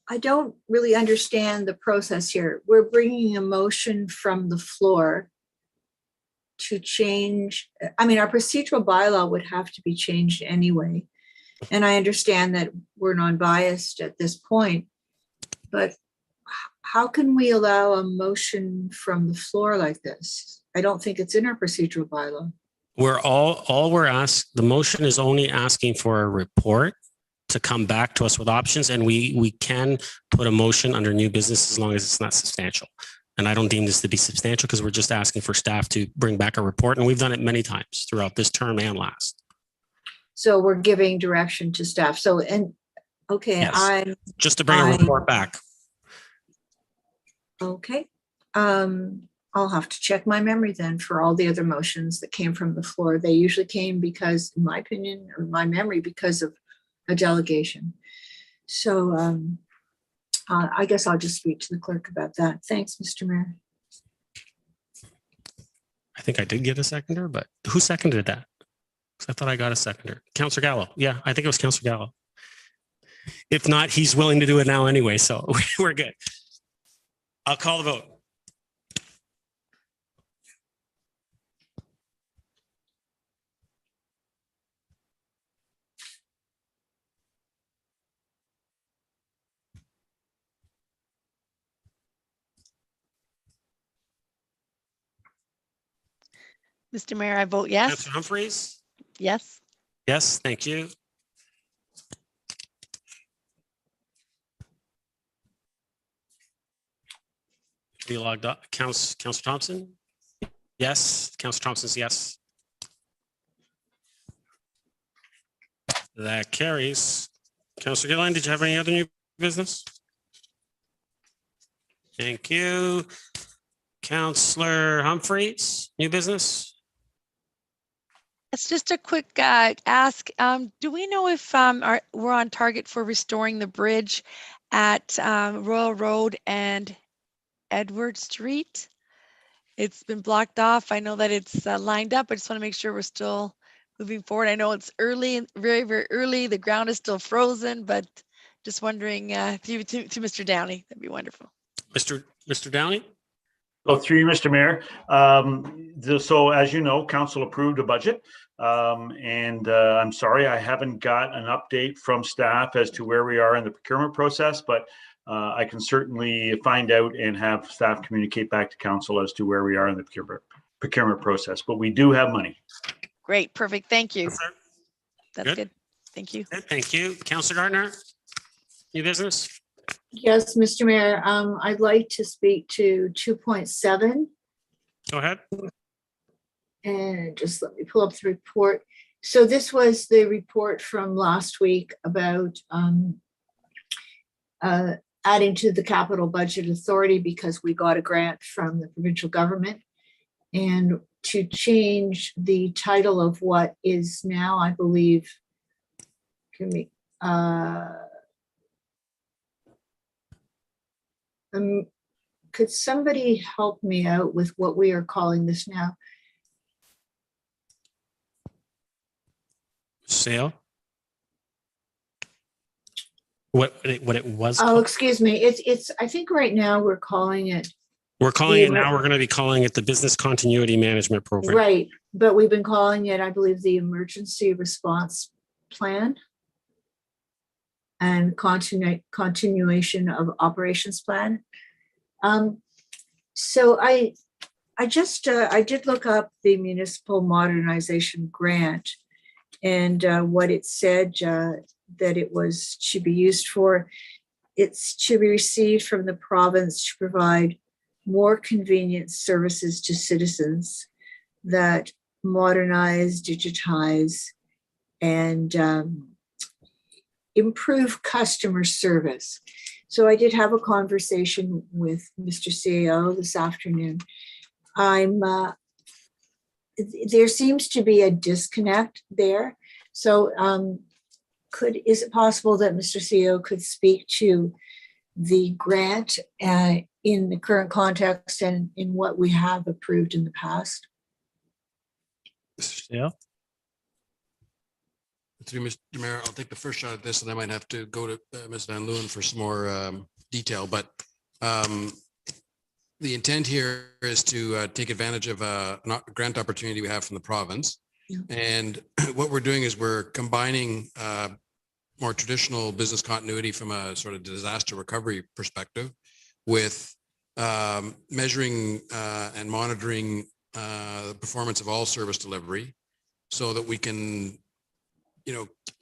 Speaker 4: I don't really understand the process here. We're bringing a motion from the floor to change. I mean, our procedural bylaw would have to be changed anyway. And I understand that we're non-biased at this point, but how can we allow a motion from the floor like this? I don't think it's in our procedural bylaw.
Speaker 1: The motion is only asking for a report to come back to us with options, and we can put a motion under new business as long as it's not substantial. And I don't deem this to be substantial because we're just asking for staff to bring back a report, and we've done it many times throughout this term and last.
Speaker 4: So we're giving direction to staff. So, and okay,
Speaker 1: Yes. Just to bring a report back.
Speaker 4: Okay. I'll have to check my memory then for all the other motions that came from the floor. They usually came because, in my opinion, or my memory, because of a delegation. So I guess I'll just speak to the clerk about that. Thanks, Mr. Mayor.
Speaker 1: I think I did get a seconder, but who seconded that? I thought I got a seconder. Councillor Gallo. Yeah, I think it was Councillor Gallo. If not, he's willing to do it now anyway, so we're good. I'll call the vote.
Speaker 6: Mr. Mayor, I vote yes.
Speaker 1: Councillor Humphreys?
Speaker 6: Yes.
Speaker 1: Yes, thank you. Be logged up. Councillor Thompson? Yes. Councillor Thompson's yes. That carries. Councillor Gilliland, did you have any other new business? Thank you. Councillor Humphreys, new business?
Speaker 6: It's just a quick ask. Do we know if we're on target for restoring the bridge at Royal Road and Edward Street? It's been blocked off. I know that it's lined up. I just want to make sure we're still moving forward. I know it's early, very, very early. The ground is still frozen, but just wondering to Mr. Downey, that'd be wonderful.
Speaker 1: Mr. Downey?
Speaker 13: Well, through you, Mr. Mayor. So as you know, council approved a budget. I'm sorry, I haven't got an update from staff as to where we are in the procurement process, but I can certainly find out and have staff communicate back to council as to where we are in the procurement process, but we do have money.
Speaker 6: Great, perfect, thank you.
Speaker 1: Yes,
Speaker 6: That's good. Thank you.
Speaker 1: Good, thank you. Councillor Gaertner, new business?
Speaker 4: Yes, Mr. Mayor, I'd like to speak to 2.7.
Speaker 1: Go ahead.
Speaker 4: And just let me pull up the report. So this was the report from last week about adding to the capital budget authority because we got a grant from the provincial government, and to change the title of what is now, I believe, could somebody help me out with what we are calling this now?
Speaker 1: Sale? What it was?
Speaker 4: Oh, excuse me. It's. I think right now we're calling it.
Speaker 1: We're calling it now. We're going to be calling it the Business Continuity Management Program.
Speaker 4: Right, but we've been calling it, I believe, the Emergency Response Plan and continuation of operations plan. So I did look up the municipal modernization grant and what it said that it was to be used for. It's to be received from the province to provide more convenient services to citizens that modernize, digitize, and improve customer service. So I did have a conversation with Mr. CEO this afternoon. There seems to be a disconnect there. So is it possible that Mr. CEO could speak to the grant in the current context and in what we have approved in the past?
Speaker 1: Yeah.
Speaker 14: Through Mr. Mayor, I'll take the first shot at this, and I might have to go to Ms. Van Leeuwen for some more detail. But the intent here is to take advantage of a grant opportunity we have from the province.
Speaker 4: Yeah.
Speaker 14: And what we're doing is we're combining more traditional business continuity from a sort of disaster recovery perspective with measuring and monitoring the performance of all service delivery so that we can,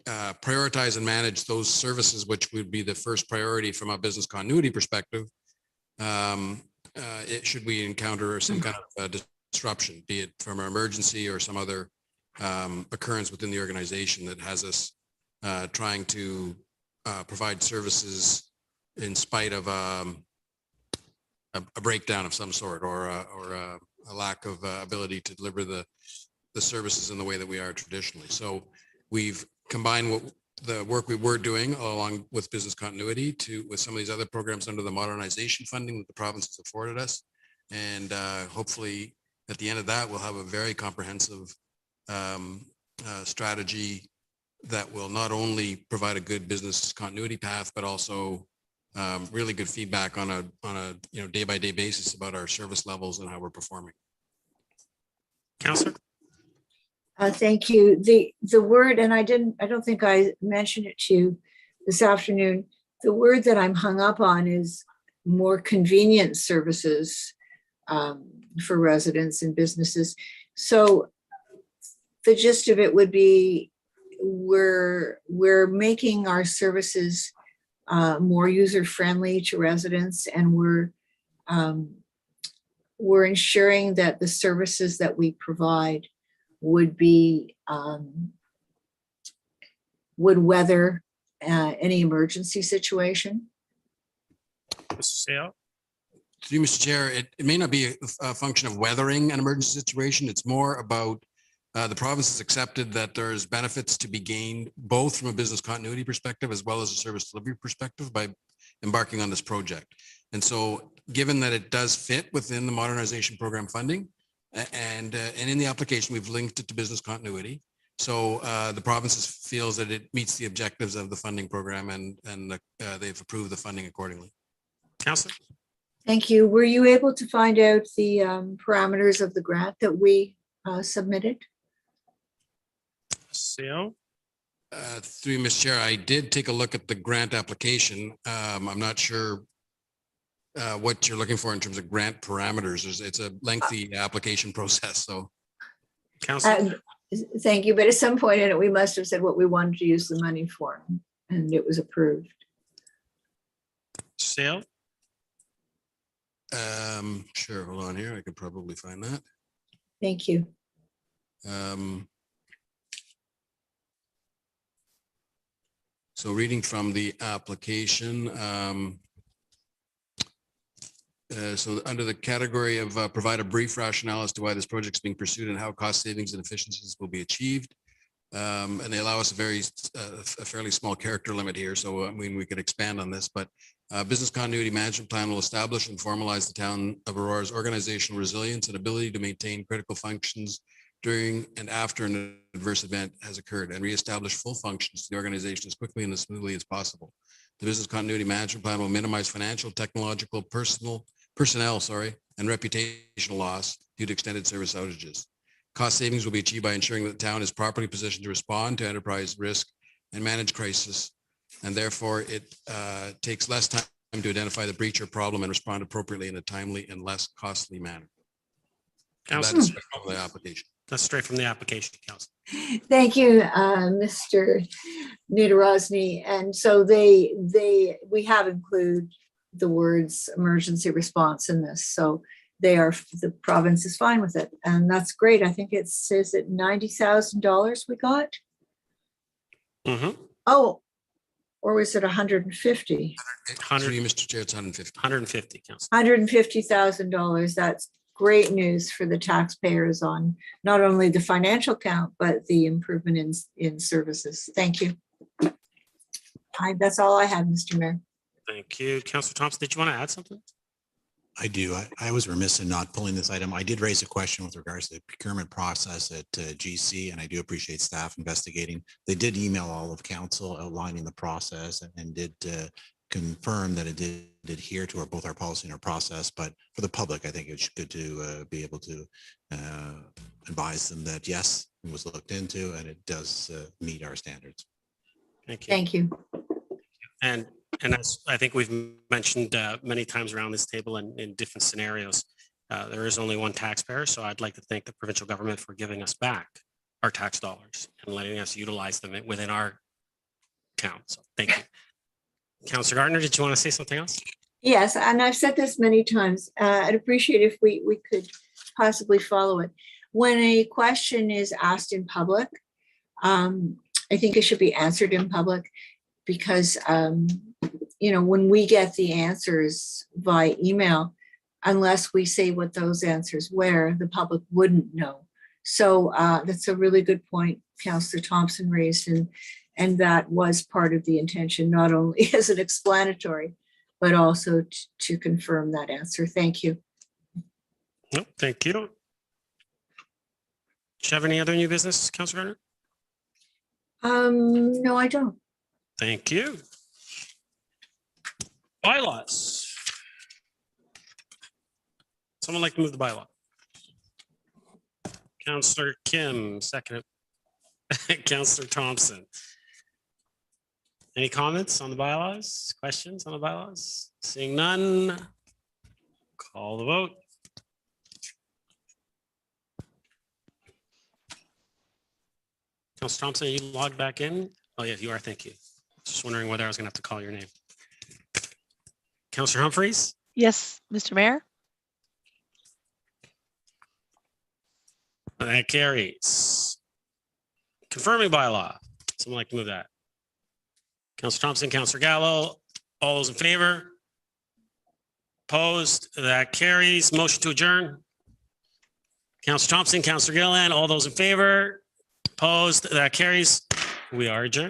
Speaker 14: prioritize and manage those services, which would be the first priority from a business continuity perspective. Should we encounter some kind of disruption, be it from an emergency or some other occurrence within the organization that has us trying to provide services in spite of a breakdown of some sort or a lack of ability to deliver the services in the way that we are traditionally. So we've combined the work we were doing along with business continuity with some of these other programs under the modernization funding that the province has afforded us. And hopefully at the end of that, we'll have a very comprehensive strategy that will not only provide a good business continuity path, but also really good feedback on a day-by-day basis about our service levels and how we're performing.
Speaker 1: Councillor?
Speaker 4: Thank you. The word, and I don't think I mentioned it to you this afternoon, the word that I'm hung up on is more convenient services for residents and businesses. So the gist of it would be we're making our services more user-friendly to residents, and we're ensuring that the services that we provide would be would weather any emergency situation.
Speaker 1: Mr.
Speaker 14: Through you, Mr. Chair, it may not be a function of weathering an emergency situation. It's more about the province has accepted that there's benefits to be gained both from a business continuity perspective as well as a service delivery perspective by embarking on this project. And so given that it does fit within the modernization program funding, and in the application, we've linked it to business continuity. So the province feels that it meets the objectives of the funding program, and they've approved the funding accordingly.
Speaker 1: Councillor?
Speaker 4: Thank you. Were you able to find out the parameters of the grant that we submitted?
Speaker 1: Through
Speaker 14: you, Mr. Chair, I did take a look at the grant application. I'm not sure what you're looking for in terms of grant parameters. It's a lengthy application process. So,
Speaker 1: Councillor?
Speaker 4: Thank you. But at some point in it, we must have said what we wanted to use the money for, and it was approved.
Speaker 1: Sale?
Speaker 14: Sure. Hold on here. I could probably find that.
Speaker 4: Thank you.
Speaker 14: So reading from the application, so under the category of provide a brief rationale as to why this project is being pursued and how cost savings and efficiencies will be achieved. And they allow us a fairly small character limit here. So I mean, we could expand on this, but business continuity management plan will establish and formalize the town of Aurora's organizational resilience and ability to maintain critical functions during and after an adverse event has occurred, and reestablish full functions to the organization as quickly and as smoothly as possible. The business continuity management plan will minimize financial, technological, personnel, and reputational loss due to extended service outages. Cost savings will be achieved by ensuring that the town is properly positioned to respond to enterprise risk and manage crisis, and therefore it takes less time to identify the breach or problem and respond appropriately in a timely and less costly manner.
Speaker 1: Councillor?
Speaker 14: That is from the application.
Speaker 1: That's straight from the application, Councillor.
Speaker 4: Thank you, Mr. Niederosny. And so we have included the words emergency response in this. So the province is fine with it. And that's great. I think it says that $90,000 we got.
Speaker 1: Mm-hmm.
Speaker 4: Oh, or was it 150?
Speaker 14: 100, Mr. Chair, it's 150.
Speaker 1: 150, Councillor.
Speaker 4: $150,000. That's great news for the taxpayers on not only the financial count, but the improvement in services. Thank you. That's all I have, Mr. Mayor.
Speaker 1: Thank you. Councillor Thompson, did you want to add something?
Speaker 7: I do. I was remiss in not pulling this item. I did raise a question with regards to the procurement process at GC, and I do appreciate staff investigating. They did email all of council outlining the process and did confirm that it did adhere to both our policy and our process. But for the public, I think it's good to be able to advise them that yes, it was looked into and it does meet our standards.
Speaker 1: Thank you.
Speaker 4: Thank you.
Speaker 1: And as I think we've mentioned many times around this table and in different scenarios, there is only one taxpayer. So I'd like to thank the provincial government for giving us back our tax dollars and letting us utilize them within our town. So thank you. Councillor Gaertner, did you want to say something else?
Speaker 4: Yes, and I've said this many times. I'd appreciate if we could possibly follow it. When a question is asked in public, I think it should be answered in public because, when we get the answers via email, unless we say what those answers were, the public wouldn't know. So that's a really good point Councillor Thompson raised, and that was part of the intention, not only as an explanatory, but also to confirm that answer. Thank you.
Speaker 1: No, thank you. Do you have any other new business, Councillor Gaertner?
Speaker 4: No, I don't.
Speaker 1: Thank you. Bylaws. Someone like to move the bylaw? Councillor Kim, second. Councillor Thompson. Any comments on the bylaws? Questions on the bylaws? Seeing none, call the vote. Councillor Thompson, are you logged back in? Oh, yeah, you are. Thank you. Just wondering whether I was going to have to call your name. Councillor Humphreys?
Speaker 6: Yes, Mr. Mayor.
Speaker 1: That carries. Confirming bylaw. Someone like to move that? Councillor Thompson, Councillor Gallo, all those in favor? Opposed? That carries. Motion to adjourn. Councillor Thompson, Councillor Gilliland, all those in favor? Opposed? That carries. We are adjourned.